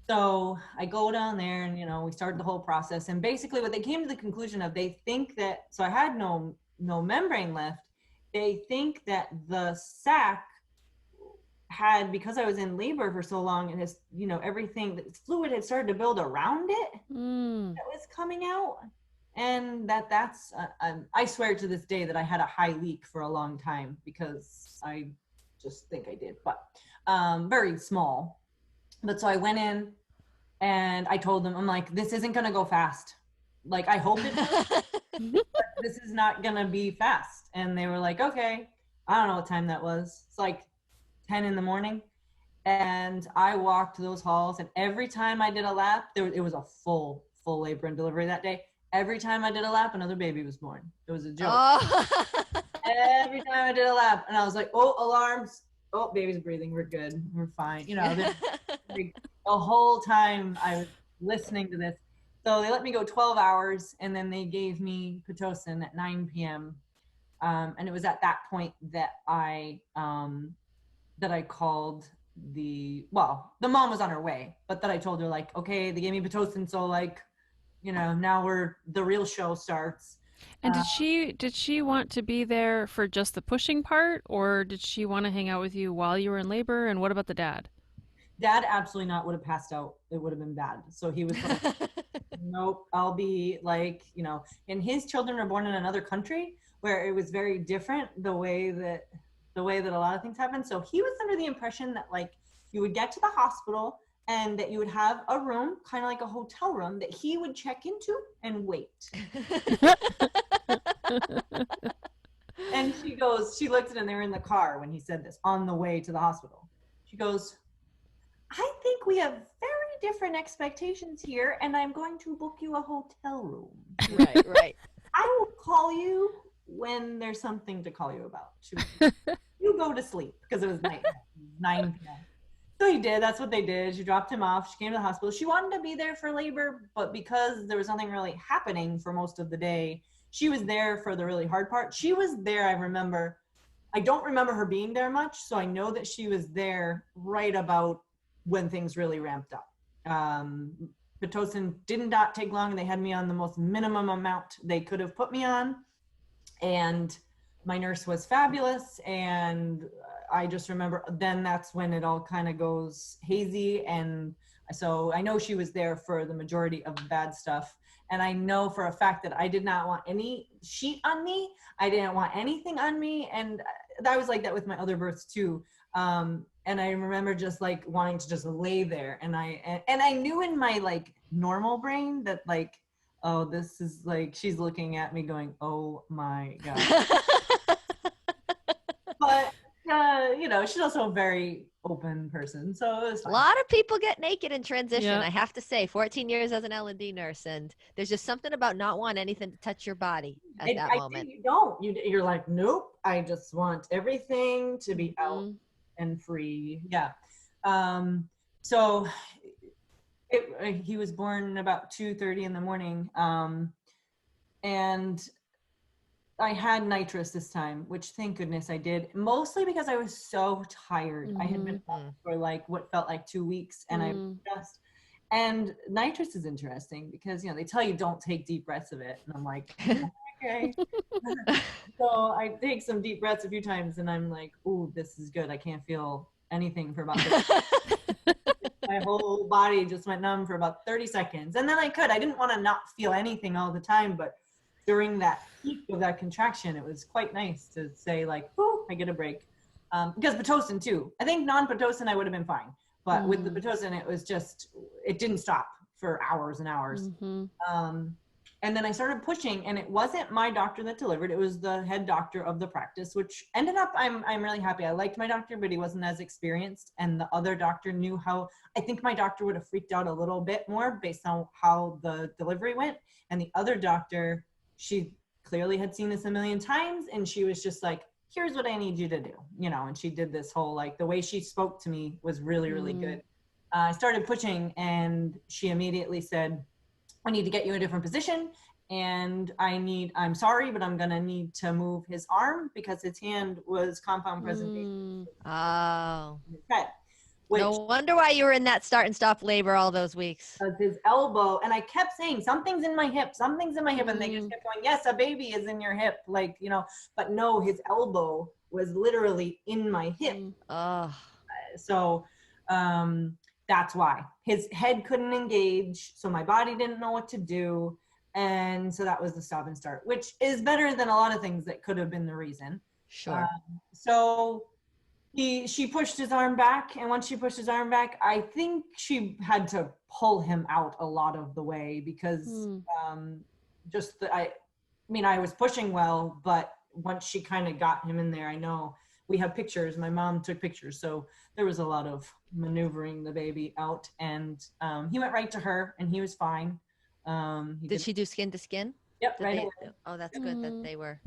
So I go down there, and we started the whole process. And basically what they came to the conclusion of, they think that, so I had no membrane left. They think that the sac had, because I was in labor for so long, and has, everything, the fluid had started to build around it that was coming out. And that's, I swear to this day that I had a high leak for a long time, because I just think I did, but very small. But so I went in, and I told them, I'm like, this isn't going to go fast. Like, I hope it does, but this is not going to be fast. And they were like, okay. I don't know what time that was. It's like 10 in the morning. And I walked those halls, and every time I did a lap, it was a full labor and delivery that day. Every time I did a lap, another baby was born. It was a joke. Every time I did a lap, and I was like, oh, alarms. Oh, baby's breathing. We're good. We're fine. The whole time I was listening to this. So they let me go 12 hours, and then they gave me Pitocin at 9 p.m. And it was at that point that I called the mom was on her way, but that I told her, like, okay, they gave me Pitocin, so, like, now the real show starts. And did she want to be there for just the pushing part, or did she want to hang out with you while you were in labor? And what about the dad? Dad absolutely not, would have passed out. It would have been bad. So he was like, nope, I'll be like, and his children are born in another country where it was very different the way that a lot of things happen. So he was under the impression that, like, you would get to the hospital and that you would have a room, kind of like a hotel room, that he would check into and wait. And she looked at him, they were in the car when he said this on the way to the hospital. She goes, I think we have very different expectations here, and I'm going to book you a hotel room. Right. I will call you when there's something to call you about. She was, you go to sleep, because it was night, 9 p.m. So he did. That's what they did. She dropped him off. She came to the hospital. She wanted to be there for labor, but because there was nothing really happening for most of the day, she was there for the really hard part. She was there, I don't remember her being there much, so I know that she was there right about when things really ramped up. Pitocin did not take long, and they had me on the most minimum amount they could have put me on. And my nurse was fabulous. And I just remember then that's when it all kind of goes hazy. And so I know she was there for the majority of the bad stuff. And I know for a fact that I did not want any sheet on me. I didn't want anything on me. And that was like that with my other births too. And I remember just like wanting to just lay there. And I knew in my like normal brain that, like, oh, this is like, she's looking at me going, oh my God. But, she's also a very open person. So it was A fine. lot of people get naked in transition. Yeah. I have to say, 14 years as an L&D nurse, and there's just something about not wanting anything to touch your body at that moment. You don't. You're like, nope, I just want everything to be out Mhm. and free. Yeah. So he was born about 2:30 in the morning. And I had nitrous this time, which thank goodness I did, mostly because I was so tired. I had been up for like what felt like 2 weeks, and and nitrous is interesting because, they tell you don't take deep breaths of it. And I'm like, okay. So I take some deep breaths a few times, and I'm like, ooh, this is good. I can't feel anything for about 30 seconds. My whole body just went numb for about 30 seconds. And then I didn't want to not feel anything all the time, but during that peak of that contraction, it was quite nice to say, like, oh, I get a break. Because Pitocin too. I think non-Pitocin I would have been fine. But with the Pitocin, it didn't stop for hours and hours. And then I started pushing, and it wasn't my doctor that delivered. It was the head doctor of the practice, which ended up, I'm really happy. I liked my doctor, but he wasn't as experienced. And the other doctor knew I think my doctor would have freaked out a little bit more based on how the delivery went. And the other doctor, she clearly had seen this a million times, and she was just like, here's what I need you to do, and she did this whole, like, the way she spoke to me was really, really good. I started pushing, and she immediately said, I need to get you in a different position, and I'm sorry, but I'm gonna need to move his arm because his hand was compound presentation. Oh. Okay. No wonder why you were in that start and stop labor all those weeks. His elbow, and I kept saying, something's in my hip, and they just kept going, yes, a baby is in your hip, like, but no, his elbow was literally in my hip. So that's why his head couldn't engage, so my body didn't know what to do, and so that was the stop and start, which is better than a lot of things that could have been the reason. Sure. So she pushed his arm back, and once she pushed his arm back, I think she had to pull him out a lot of the way because I was pushing well, but once she kind of got him in there, I know we have pictures. My mom took pictures, so there was a lot of maneuvering the baby out, and he went right to her, and he was fine. Did she do skin to skin? Yep, right away. Oh, that's good that they were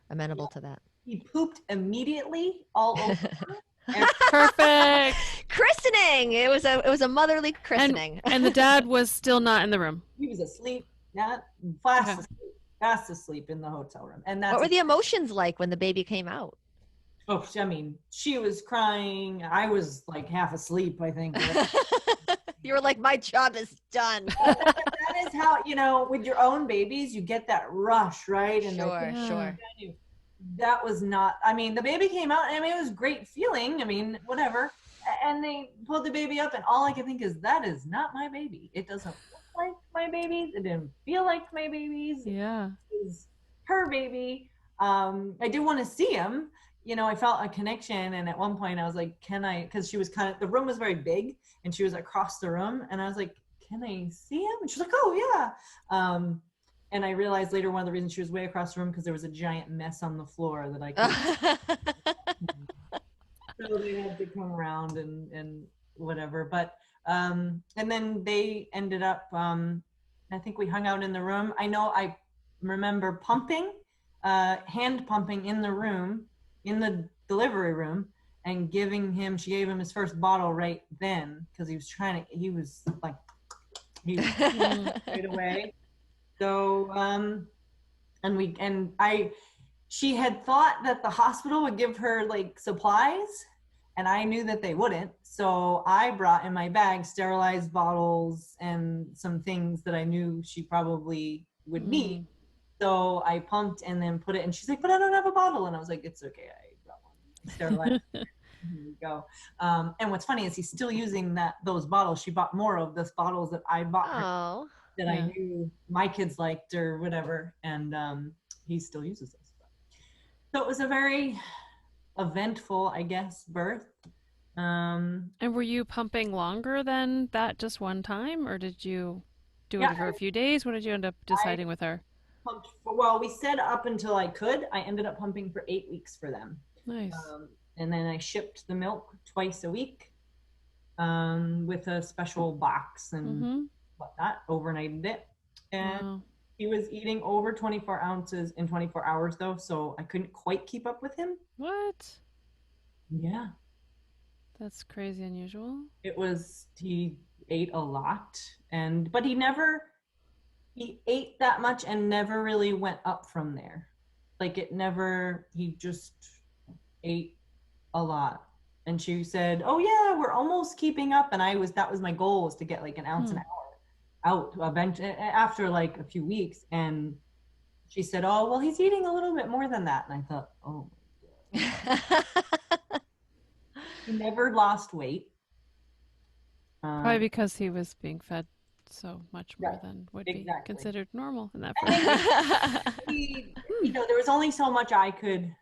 amenable to that. He pooped immediately all over her. Perfect. Christening. It was a motherly christening. And the dad was still not in the room. He was asleep, not Okay. fast asleep in the hotel room. And What that's were the emotions like when the baby came out? oh, I mean, she was crying. I was like half asleep, I think. You were like, my job is done. That is how, you know, with your own babies, you get that rush, right? And Sure, Yeah. sure. that was not, I mean, the baby came out, I mean, it was great feeling. I mean, whatever. And they pulled the baby up, and all I could think is, that is not my baby. It doesn't look like my babies. It didn't feel like my babies. Yeah. It was her baby. I did want to see him. You know, I felt a connection. And at one point I was like, can I, because she was kind of, the room was very big and she was across the room. And I was like, can I see him? And she's like, oh yeah. And I realized later one of the reasons she was way across the room because there was a giant mess on the floor that I could. So they had to come around and whatever. But and then they ended up. I think we hung out in the room. I know I remember pumping, hand pumping in the room, in the delivery room, and giving him. She gave him his first bottle right then because he was trying to. He was like, he was right away. So she had thought that the hospital would give her like supplies, and I knew that they wouldn't. So I brought in my bag sterilized bottles and some things that I knew she probably would need. So I pumped and then put it, and she's like, but I don't have a bottle. And I was like, it's okay, I brought one. Sterilized. Here we go. And what's funny is he's still using those bottles. She bought more of those bottles that I bought her that I knew my kids liked or whatever. And he still uses those. So it was a very eventful, I guess, birth. And were you pumping longer than that just one time, or did you do it for a few days? What did you end up deciding with her? Well, we said up until I could. I ended up pumping for 8 weeks for them. Nice. And then I shipped the milk twice a week with a special box and whatnot, overnighted it. And he was eating over 24 ounces in 24 hours, though, so I couldn't quite keep up with him. What? Yeah. That's crazy unusual. He ate a lot, but he ate that much and never really went up from there. Like he just ate a lot. And she said, oh yeah, we're almost keeping up. And that was my goal, was to get like an ounce an hour out after like a few weeks. And she said, oh, well, he's eating a little bit more than that. And I thought, oh my God. He never lost weight. Probably because he was being fed so much more than would be considered normal in that first. There was only so much I could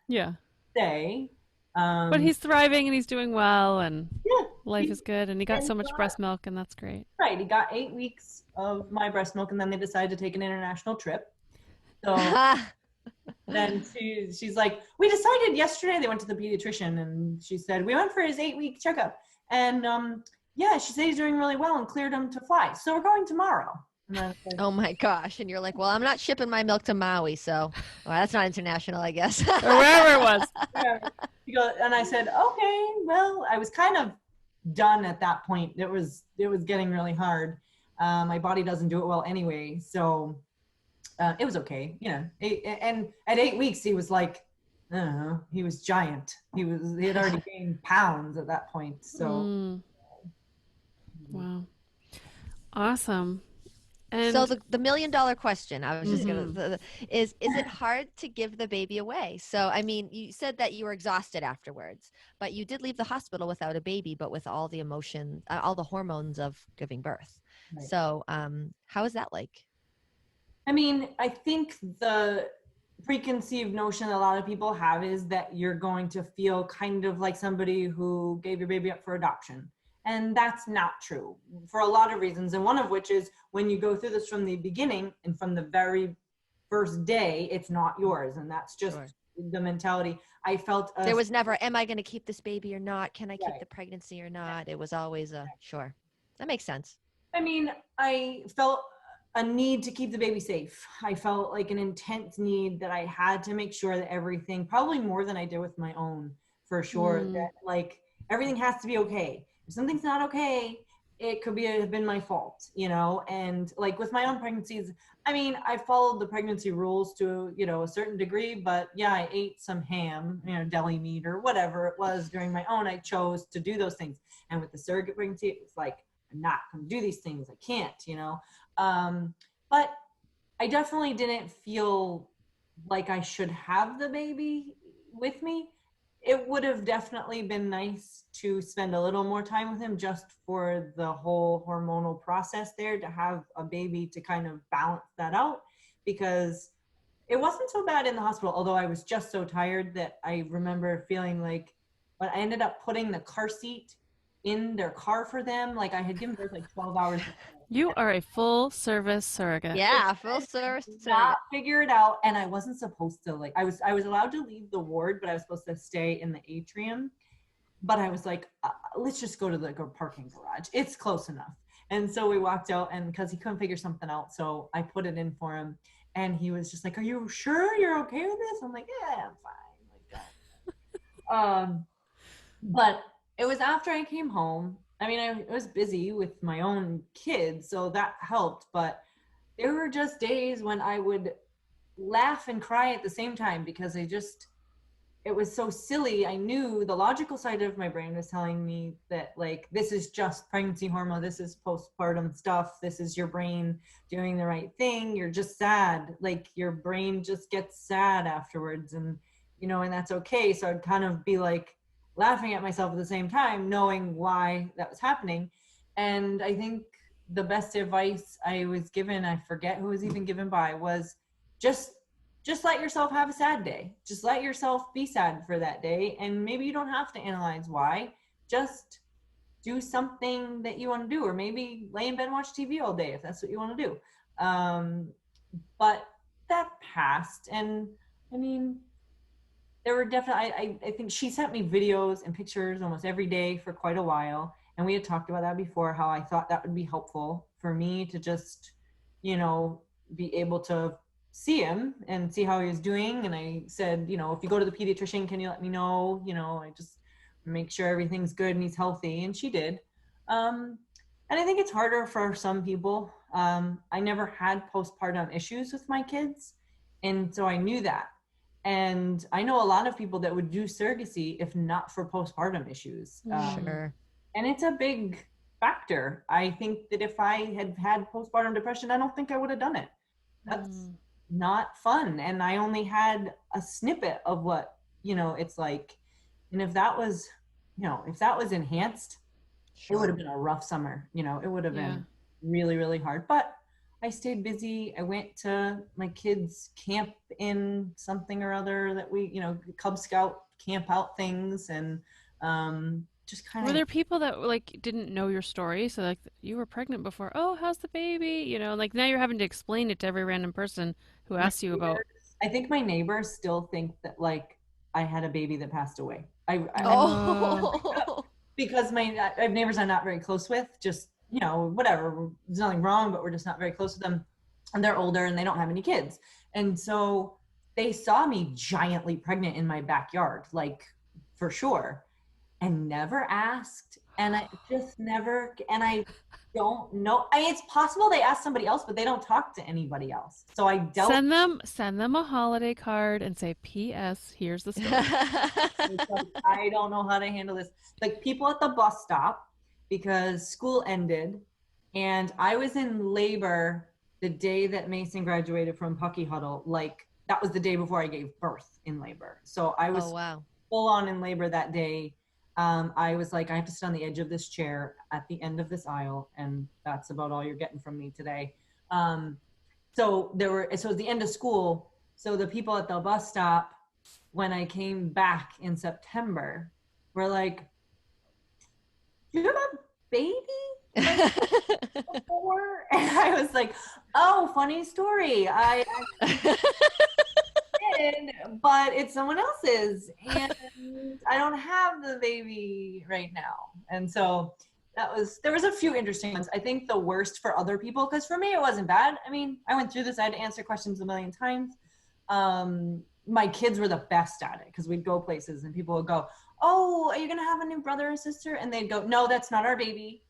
say. But he's thriving and he's doing well, and life is good, and he got so much breast milk, and that's great. Right. He got 8 weeks of my breast milk, and then they decided to take an international trip. So then she's like, we decided yesterday, they went to the pediatrician, and she said, we went for his 8-week checkup. And she said he's doing really well and cleared him to fly. So we're going tomorrow. Oh my gosh. And you're like, well, I'm not shipping my milk to Maui, so that's not international, I guess. Or wherever it was. And I said, okay, well, I was kind of done at that point. It was getting really hard. My body doesn't do it well anyway. So it was okay. And at 8 weeks, he was like, I don't know, he was giant. He had already gained pounds at that point. So. Wow. Awesome. And so the $1 million question, I was just gonna is it hard to give the baby away? So I mean, you said that you were exhausted afterwards, but you did leave the hospital without a baby, but with all the emotion, all the hormones of giving birth. Right. So how is that like? I mean, I think the preconceived notion a lot of people have is that you're going to feel kind of like somebody who gave your baby up for adoption. And that's not true for a lot of reasons. And one of which is when you go through this from the beginning and from the very first day, it's not yours. And that's just the mentality. I felt there was never, am I going to keep this baby or not? Can I keep the pregnancy or not? It was always sure. That makes sense. I mean, I felt a need to keep the baby safe. I felt like an intense need that I had to make sure that everything, probably more than I did with my own, for sure, that like everything has to be okay. If something's not okay, it could have been my fault, you know? And like with my own pregnancies, I mean, I followed the pregnancy rules to, you know, a certain degree, but yeah, I ate some ham, you know, deli meat or whatever it was during my own. I chose to do those things. And with the surrogate pregnancy, it was like, I'm not going to do these things. I can't, you know? But I definitely didn't feel like I should have the baby with me. It would have definitely been nice to spend a little more time with him just for the whole hormonal process there, to have a baby to kind of balance that out, because it wasn't so bad in the hospital, although I was just so tired that I remember feeling like, but I ended up putting the car seat in their car for them. Like I had given birth like 12 hours before. You are a full service surrogate. Yeah, full service Not surrogate. figure it out, and I wasn't supposed to. Like I was allowed to leave the ward, but I was supposed to stay in the atrium. But I was like, let's just go to the parking garage. It's close enough. And so we walked out, and because he couldn't figure something out, so I put it in for him. And he was just like, "Are you sure you're okay with this?" I'm like, "Yeah, I'm fine." Like that. But it was after I came home. I mean, I was busy with my own kids, so that helped. But there were just days when I would laugh and cry at the same time, because it was so silly. I knew the logical side of my brain was telling me that, like, this is just pregnancy hormone. This is postpartum stuff. This is your brain doing the right thing. You're just sad. Like, your brain just gets sad afterwards, and, you know, and that's okay. So I'd kind of be like laughing at myself at the same time, knowing why that was happening. And I think the best advice I was given, I forget who was even given by, was just let yourself have a sad day. Just let yourself be sad for that day. And maybe you don't have to analyze why. Just do something that you want to do, or maybe lay in bed and watch TV all day if that's what you want to do. But that passed. And I mean, there were definitely, I think she sent me videos and pictures almost every day for quite a while. And we had talked about that before, how I thought that would be helpful for me to just, you know, be able to see him and see how he was doing. And I said, you know, if you go to the pediatrician, can you let me know? You know, I just make sure everything's good and he's healthy. And she did. And I think it's harder for some people. I never had postpartum issues with my kids. And so I knew that. And I know a lot of people that would do surrogacy if not for postpartum issues. Sure. And it's a big factor. I think that if I had postpartum depression, I don't think I would have done it. That's not fun. And I only had a snippet of what, you know, it's like. And if that was, you know, if that was enhanced, it would have been a rough summer. You know, it would have been really, really hard. But I stayed busy. I went to my kids' camp in something or other that we, you know, Cub Scout camp out things, and just kind of. Were there people that like didn't know your story? So like you were pregnant before. Oh, how's the baby? You know, like now you're having to explain it to every random person who asks you about. I think my neighbors still think that like I had a baby that passed away. Because I have neighbors I'm not very close with. Just, you know, whatever. There's nothing wrong, but we're just not very close with them. And they're older and they don't have any kids. And so they saw me giantly pregnant in my backyard, like for sure, and never asked. And I just never, and I don't know. I mean, it's possible they asked somebody else, but they don't talk to anybody else. So I don't. Send them a holiday card and say, P.S. Here's the story. Like, I don't know how to handle this. Like people at the bus stop, because school ended, and I was in labor the day that Mason graduated from Pucky Huddle. Like that was the day before I gave birth in labor. So I was full on in labor that day. I was like, I have to sit on the edge of this chair at the end of this aisle, and that's about all you're getting from me today. So it was the end of school. So the people at the bus stop, when I came back in September, were like, "Do you have a baby?" Before? And I was like, "Oh, funny story. I did, but it's someone else's, and I don't have the baby right now." And so there was a few interesting ones. I think the worst for other people, because for me it wasn't bad. I mean, I went through this. I had to answer questions a million times. My kids were the best at it, because we'd go places and people would go, oh, are you going to have a new brother or sister? And they'd go, no, that's not our baby.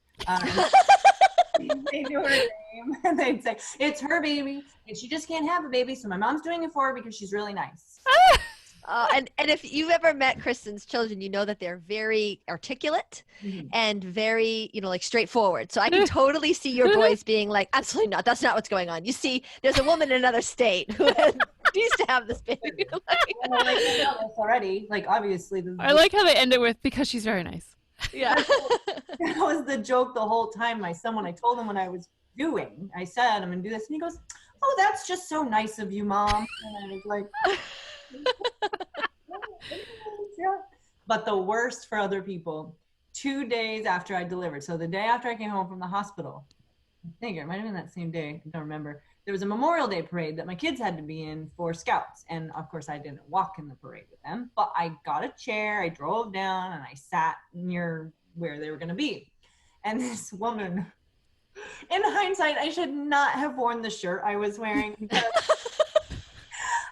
They knew her name, and they'd say, it's her baby, and she just can't have a baby, so my mom's doing it for her because she's really nice. And if you've ever met Kristen's children, you know that they're very articulate and very, like straightforward. So I can totally see your boys being like, absolutely not. That's not what's going on. You see, there's a woman in another state who needs to have this baby. Already, like obviously. I like how they end it with, because she's very nice. Yeah. That was the joke the whole time. My son, when I told him what I was doing, I said, I'm going to do this. And he goes, oh, that's just so nice of you, Mom. And I was like, but the worst for other people, 2 days after I delivered, so the day after I came home from the hospital, I think it might have been that same day, I don't remember, there was a Memorial Day parade that my kids had to be in for scouts, and of course I didn't walk in the parade with them, but I got a chair, I drove down, and I sat near where they were going to be. And this woman, in hindsight, I should not have worn the shirt I was wearing, because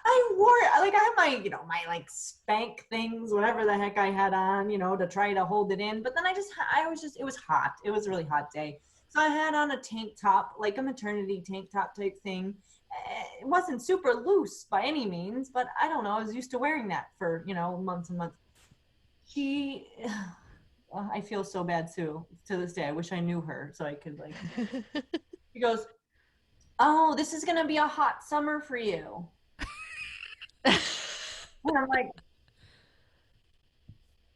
I wore, like, I had my, my like spank things, whatever the heck I had on, to try to hold it in. But then it was hot. It was a really hot day. So I had on a tank top, like a maternity tank top type thing. It wasn't super loose by any means, but I don't know. I was used to wearing that for, months and months. I feel so bad too, to this day. I wish I knew her so I could she goes, oh, this is going to be a hot summer for you. And I'm like,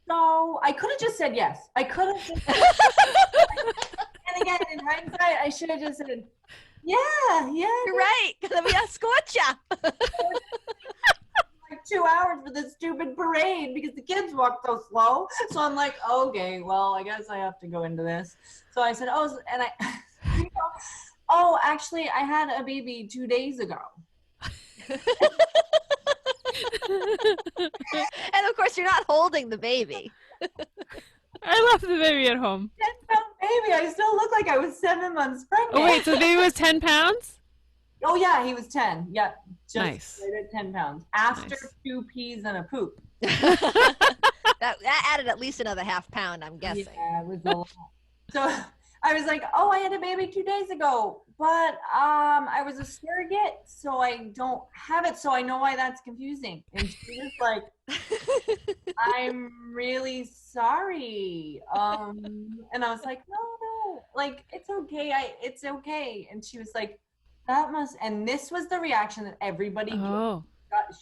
no, I could have just said yes. I could have just and again, in hindsight, I should have just said, yeah. You're right. Let me escort ya. Like 2 hours for this stupid parade because the kids walk so slow. So I'm like, okay, well, I guess I have to go into this. So I said, oh, and oh, actually, I had a baby 2 days ago. And of course, you're not holding the baby. I left the baby at home. 10-pound baby. I still look like I was 7 months pregnant. Oh, wait, so the baby was 10 pounds? Oh, yeah, he was 10. Yeah, just nice. right at 10 pounds. After 2 peas and a poop. That added at least another half pound, I'm guessing. Yeah, it was a lot. So I was like, oh, I had a baby 2 days ago, but I was a surrogate, so I don't have it, so I know why that's confusing. And she was like, I'm really sorry. And I was like, no, like, it's okay. It's okay. And she was like, and this was the reaction that everybody got.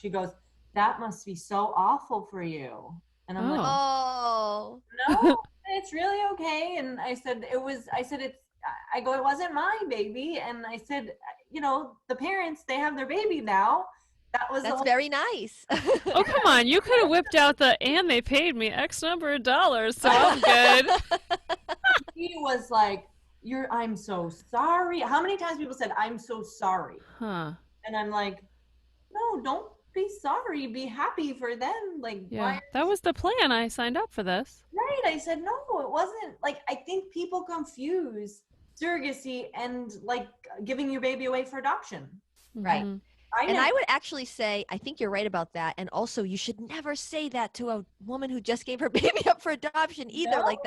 She goes, that must be so awful for you. And I'm like, oh, no, it's really okay. And I said, it wasn't my baby. And I said, the parents, they have their baby now. That's very nice. Oh, come on. You could have whipped out and they paid me X number of dollars, so I'm good. He was like, I'm so sorry. How many times people said, I'm so sorry? Huh. And I'm like, no, don't be sorry. Be happy for them. Like, yeah, that was the plan. I signed up for this. Right. I said, no, it wasn't. Like, I think people confuse surrogacy and like giving your baby away for adoption. Right. I would actually say, I think you're right about that. And also, you should never say that to a woman who just gave her baby up for adoption either. No. Like,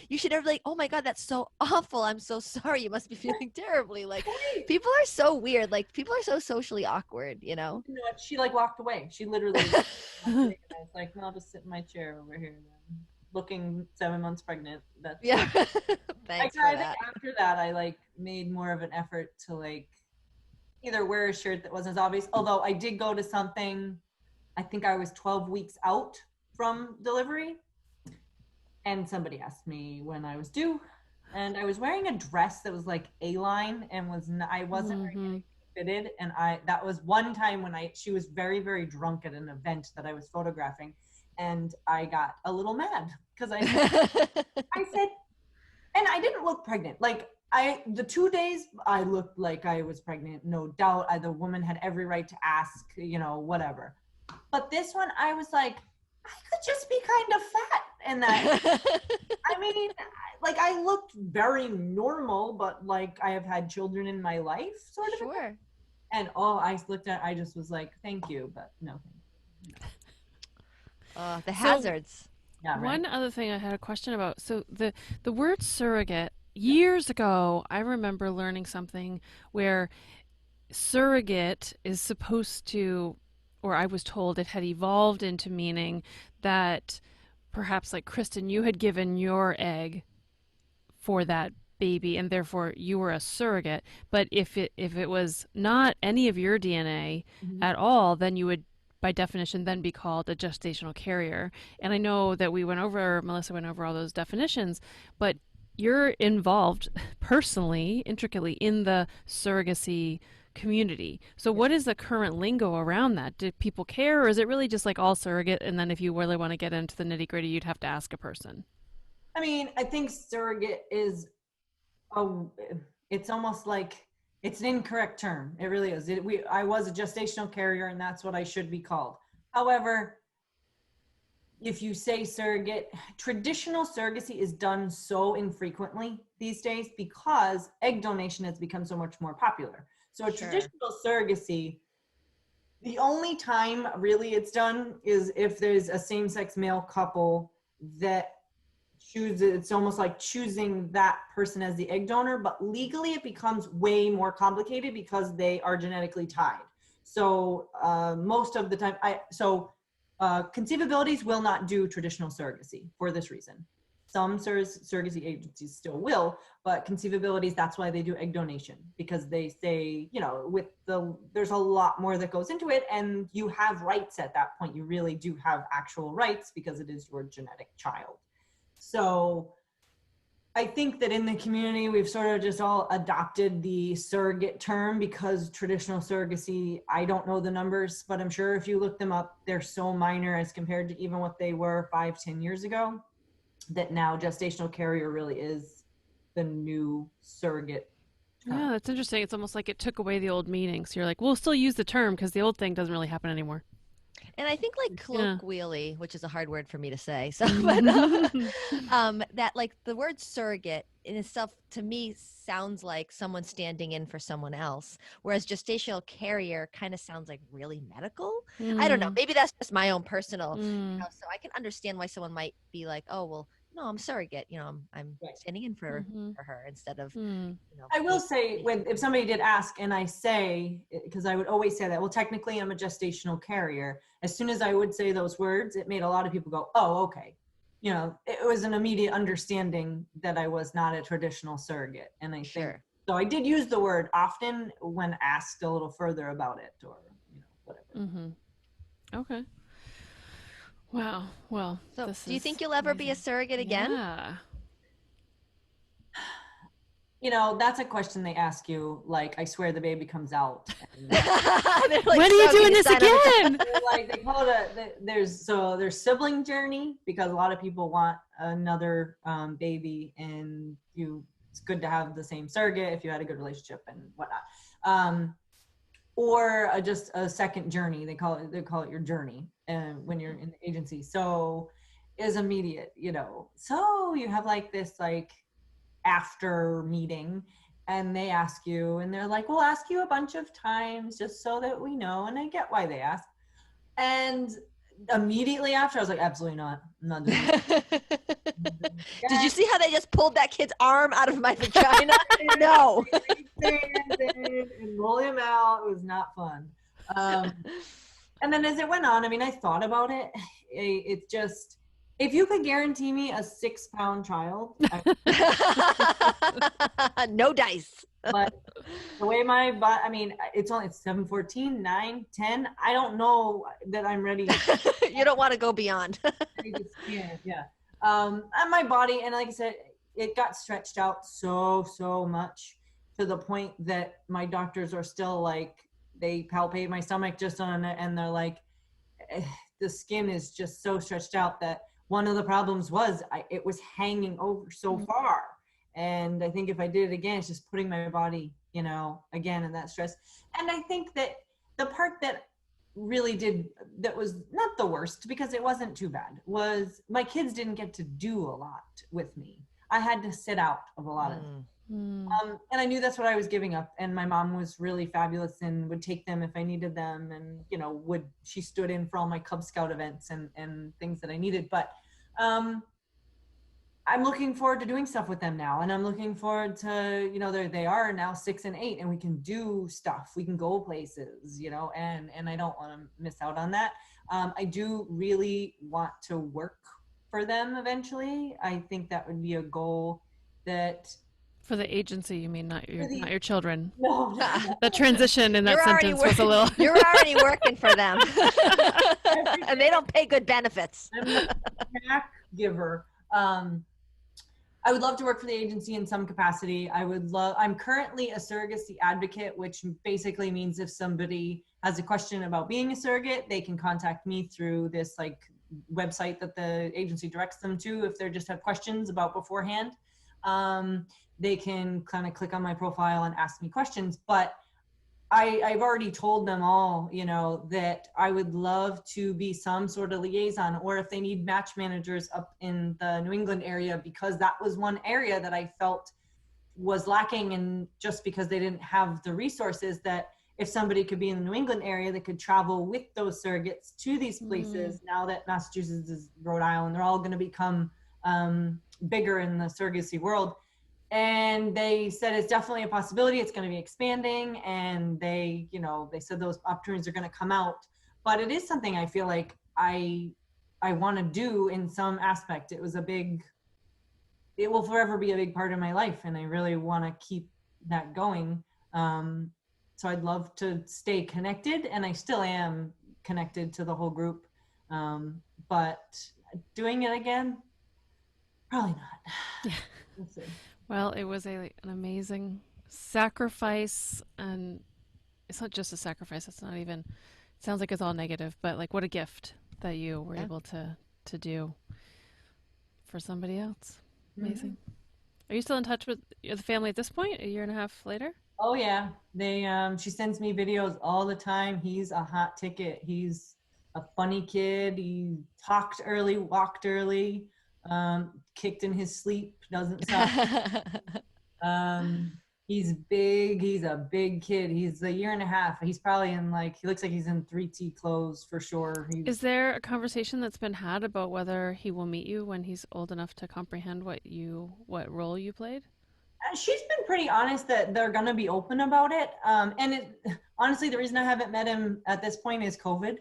you should never be like, oh my God, that's so awful. I'm so sorry. You must be feeling terribly. Like, people are so weird. Like, people are so socially awkward, You know what? She like walked away. She literally, I was like, no, I'll just sit in my chair over here then. Looking 7 months pregnant. That's Thanks I think after that, I like made more of an effort to like, either wear a shirt that wasn't as obvious, although I did go to something, I think I was 12 weeks out from delivery, and somebody asked me when I was due, and I was wearing a dress that was like A-line and I wasn't very fitted, and that was one time when she was very, very drunk at an event that I was photographing, and I got a little mad because I said, and I didn't look pregnant, like the 2 days I looked like I was pregnant, no doubt. The woman had every right to ask, whatever. But this one, I was like, I could just be kind of fat. And that, I mean, like I looked very normal, but like I have had children in my life, sort of. Sure. And I just was like, thank you, but no. The hazards. Yeah, right. One other thing I had a question about. So the word surrogate, years ago, I remember learning something where surrogate is supposed to, or I was told it had evolved into meaning that perhaps, like Kristen, you had given your egg for that baby and therefore you were a surrogate. But if it was not any of your DNA Mhm. at all, then you would by definition then be called a gestational carrier. And I know that Melissa went over all those definitions, but you're involved personally, intricately in the surrogacy community. So Yeah. what is the current lingo around that? Do people care, or is it really just like all surrogate, and then if you really want to get into the nitty-gritty, you'd have to ask a person? I mean, I think surrogate is a, it's almost like it's an incorrect term. It really is. I was a gestational carrier and that's what I should be called. However, if you say surrogate, traditional surrogacy is done so infrequently these days because egg donation has become so much more popular. So a Sure. traditional surrogacy, the only time really it's done is if there's a same-sex male couple that choose, it's almost like choosing that person as the egg donor, but legally it becomes way more complicated because they are genetically tied. So most of the time, conceivabilities will not do traditional surrogacy for this reason. Some surrogacy agencies still will, but conceivabilities, that's why they do egg donation, because they say, there's a lot more that goes into it, and you have rights at that point. You really do have actual rights because it is your genetic child. So I think that in the community, we've sort of just all adopted the surrogate term because traditional surrogacy, I don't know the numbers, but I'm sure if you look them up, they're so minor as compared to even what they were 5-10 years ago, that now gestational carrier really is the new surrogate Yeah, term. that's interesting. It's almost like it took away the old meaning. So you're like, we'll still use the term because the old thing doesn't really happen anymore. And I think like Yeah. colloquially, which is a hard word for me to say, so Mm-hmm. that like the word surrogate in itself to me sounds like someone standing in for someone else, whereas gestational carrier kind of sounds like really medical. I don't know. Maybe that's just my own personal, so I can understand why someone might be like, oh well, no, I'm surrogate. I'm Right. standing in Mm-hmm. for her instead of Mm-hmm. I will maybe. say, if somebody did ask, and I say, because I would always say that, well, technically I'm a gestational carrier. As soon as I would say those words, it made a lot of people go, oh, okay. It was an immediate understanding that I was not a traditional surrogate. And I think, Sure. so I did use the word often when asked a little further about it, or, whatever. Mm-hmm. Okay. Wow. Well, So, this do you is think you'll ever be a amazing. surrogate again? Yeah. That's a question they ask you, like, I swear the baby comes out. And They're like, When are you so can doing you this sign on the again? like they call it there's sibling journey, because a lot of people want another baby, and it's good to have the same surrogate if you had a good relationship and whatnot, or just a second journey. They call it your journey, and when you're in the agency, so is immediate, so you have like this like after meeting, and they ask you, and they're like, we'll ask you a bunch of times just so that we know. And I get why they ask. And immediately after, I was like, absolutely not. I'm not doing Did you it see how they just pulled that kid's arm out of my vagina? No. and roll him out. It was not fun. And then as it went on, I mean, I thought about it. It's just, if you could guarantee me a 6-pound child, No dice. but the way my body, I mean, it's 7:14, 9, 10. I don't know that I'm ready. You don't want to go beyond. I just can't, yeah. And my body, and like I said, it got stretched out so much, to the point that my doctors are still like, they palpate my stomach just on it, and they're like, the skin is just so stretched out that one of the problems was it was hanging over so far. And I think if I did it again, it's just putting my body, again in that stress. And I think that the part that that was not the worst, because it wasn't too bad, was my kids didn't get to do a lot with me. I had to sit out of a lot of and I knew that's what I was giving up. And my mom was really fabulous and would take them if I needed them. And, she stood in for all my Cub Scout events and things that I needed. But I'm looking forward to doing stuff with them now, and I'm looking forward to, they are now 6 and 8, and we can do stuff, we can go places, and I don't want to miss out on that. I do really want to work for them eventually. I think that would be a goal that For the agency, you mean, not for the your children. no. The transition in that You're already sentence was a little. You're already working for them, and they don't pay good benefits. I'm the back giver. I would love to work for the agency in some capacity. I'm currently a surrogacy advocate, which basically means if somebody has a question about being a surrogate, they can contact me through this website that the agency directs them to. If they just have questions about beforehand, they can kind of click on my profile and ask me questions. But I've already told them all, that I would love to be some sort of liaison, or if they need match managers up in the New England area, because that was one area that I felt was lacking, and just because they didn't have the resources, that if somebody could be in the New England area, they could travel with those surrogates to these places. Now that Massachusetts is Rhode Island, they're all going to become bigger in the surrogacy world. And they said it's definitely a possibility. It's going to be expanding, and they said those opportunities are going to come out. But it is something I feel like I want to do in some aspect. It will forever be a big part of my life, and I really want to keep that going. So I'd love to stay connected, and I still am connected to the whole group. But doing it again, probably not. Yeah. We'll see. Well, it was an amazing sacrifice, and it's not just a sacrifice. It's not even. It sounds like it's all negative, but what a gift that you were able to do for somebody else. Amazing. Are you still in touch with the family at this point? A year and a half later? Oh yeah, she sends me videos all the time. He's a hot ticket. He's a funny kid. He talked early, walked early, kicked in his sleep, doesn't stop. He's big. He's a big kid. He's a year and a half. He's probably in he looks like he's in 3T clothes for sure. Is there a conversation that's been had about whether he will meet you when he's old enough to comprehend what role you played? She's been pretty honest that they're going to be open about it. Honestly, the reason I haven't met him at this point is COVID.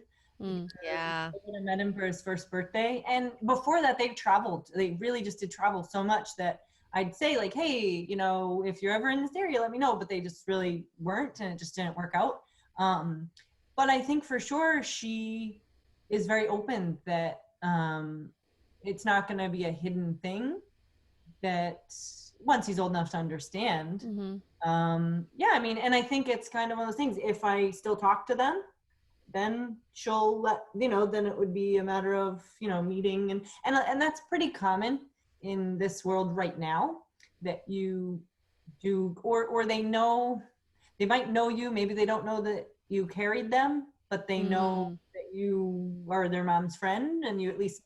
Yeah. I met him for his first birthday. And before that, they've traveled. They really just did travel so much that I'd say hey, if you're ever in this area, let me know. But they just really weren't, and it just didn't work out. But I think for sure she is very open that it's not going to be a hidden thing, that once he's old enough to understand. Yeah, I mean, and I think it's kind of one of those things. If I still talk to them, then she'll let, then it would be a matter of, meeting. And that's pretty common in this world right now, that you do, or they might know you. Maybe they don't know that you carried them, but they know that you are their mom's friend, and you at least,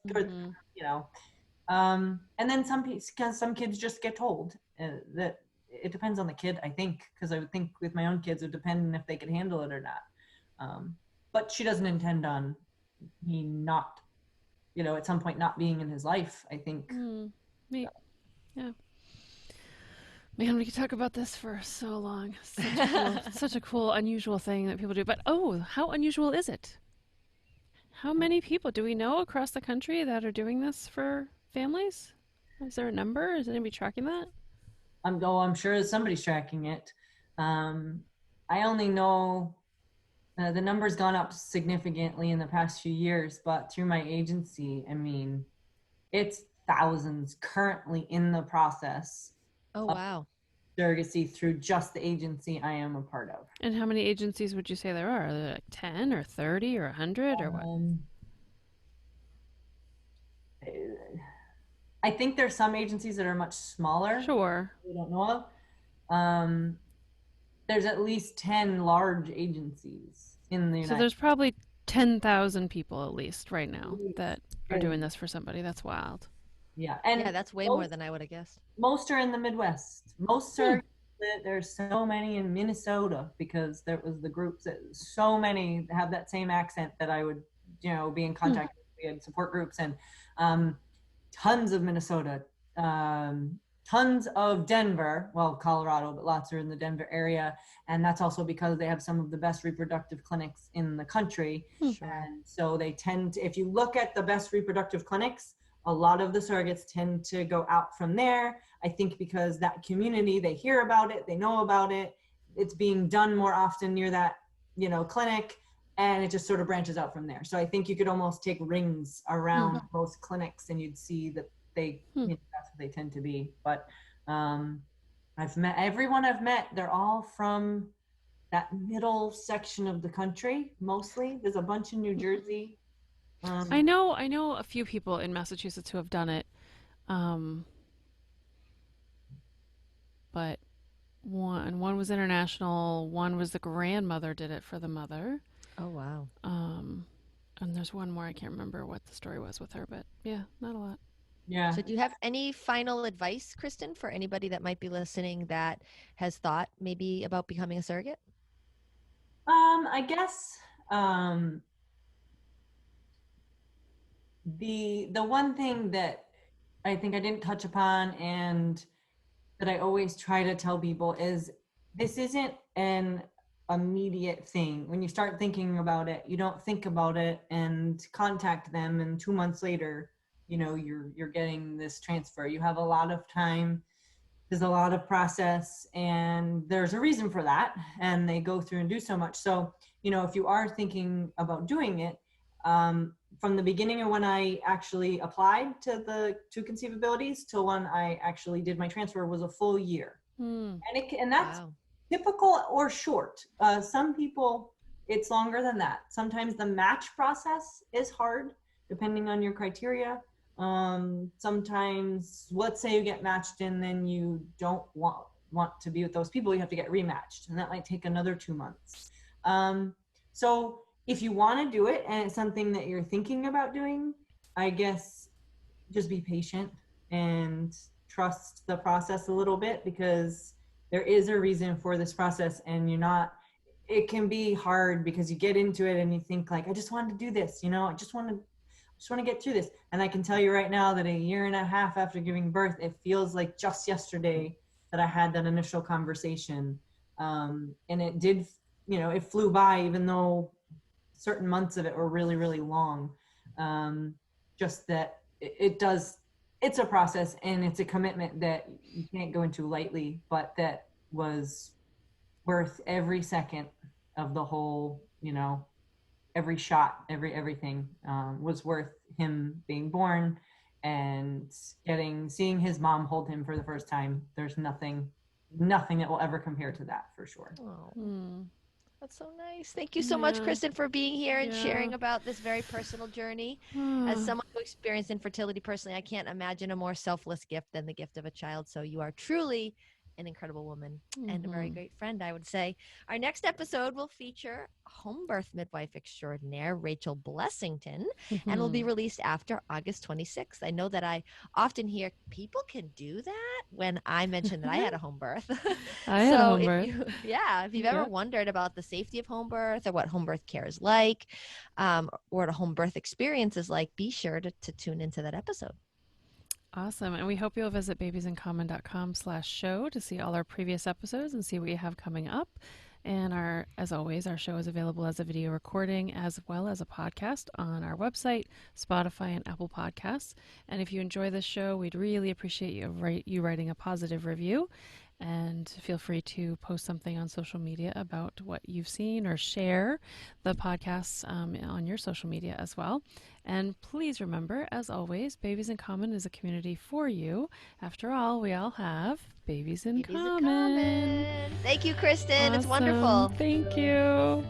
and then some kids just get told that. It depends on the kid, I think, because I would think with my own kids, it would depend if they could handle it or not. But she doesn't intend on me not, at some point not being in his life, I think. Me. Yeah. Man, we could talk about this for so long. Such a cool, unusual thing that people do. But how unusual is it? How many people do we know across the country that are doing this for families? Is there a number? Is anybody tracking that? I'm sure somebody's tracking it. I only know the number's gone up significantly in the past few years, but through my agency, I mean, it's thousands currently in the process. Oh, wow. Surrogacy through just the agency I am a part of. And how many agencies would you say there are? Are there 10 or 30 or 100 or what? I think there's some agencies that are much smaller. Sure. We don't know of. There's at least 10 large agencies in the United States. So there's probably 10,000 people at least right now that are doing this for somebody. That's wild. Yeah. And that's way more than I would have guessed. Most are in the Midwest. Most are, there's so many in Minnesota, because there was the groups that so many have that same accent that I would, be in contact with. We had support groups, and tons of Minnesota, tons of Denver, well, Colorado, but lots are in the Denver area. And that's also because they have some of the best reproductive clinics in the country. Sure. And so they tend to, if you look at the best reproductive clinics, a lot of the surrogates tend to go out from there. I think because that community, they hear about it, they know about it, it's being done more often near that, clinic, and it just sort of branches out from there. So I think you could almost take rings around most clinics and you'd see that they, that's what they tend to be. But I've met everyone I've met, they're all from that middle section of the country, mostly. There's a bunch in New Jersey. I know a few people in Massachusetts who have done it. But one was international, one was the grandmother did it for the mother. Oh, wow. And there's one more, I can't remember what the story was with her, but yeah, not a lot. Yeah. So do you have any final advice, Kristen, for anybody that might be listening that has thought maybe about becoming a surrogate? I guess the one thing that I think I didn't touch upon and that I always try to tell people is this isn't an immediate thing. When you start thinking about it, you don't think about it and contact them, and 2 months later, you're getting this transfer. You have a lot of time. There's a lot of process, and there's a reason for that, and they go through and do so much. So, if you are thinking about doing it, from the beginning of when I actually applied to the two conceivabilities to when I actually did my transfer was a full year. And that's typical or short. Some people, it's longer than that. Sometimes the match process is hard depending on your criteria. Sometimes, let's say you get matched and then you don't want to be with those people, you have to get rematched, and that might take another 2 months. So if you want to do it and it's something that you're thinking about doing, I guess just be patient and trust the process a little bit, because there is a reason for this process, and it can be hard because you get into it and you think like, I just wanted to do this, I just want to get through this. And I can tell you right now that a year and a half after giving birth, it feels like just yesterday that I had that initial conversation. And it did, it flew by, even though certain months of it were really, really long. Just that it's a process and it's a commitment that you can't go into lightly, but that was worth every second of the whole, every shot, everything was worth him being born and seeing his mom hold him for the first time. There's nothing that will ever compare to that, for sure. Oh. That's so nice. Thank you so much, Kristen, for being here and sharing about this very personal journey. As someone who experienced infertility personally, I can't imagine a more selfless gift than the gift of a child. So you are truly an incredible woman and a very great friend, I would say. Our next episode will feature home birth midwife extraordinaire Rachel Blessington and will be released after August 26th. I know that I often hear people can do that when I mention that I had a home birth. I had a home birth. If you've ever wondered about the safety of home birth or what home birth care is like, or what a home birth experience is like, be sure to tune into that episode. Awesome. And we hope you'll visit babiesincommon.com/show to see all our previous episodes and see what you have coming up. And as always, our show is available as a video recording as well as a podcast on our website, Spotify, and Apple Podcasts. And if you enjoy this show, we'd really appreciate you writing a positive review. And feel free to post something on social media about what you've seen, or share the podcasts on your social media as well. And please remember, as always, Babies in Common is a community for you. After all, we all have babies in common. Thank you, Kristen. Awesome. It's wonderful. Thank you.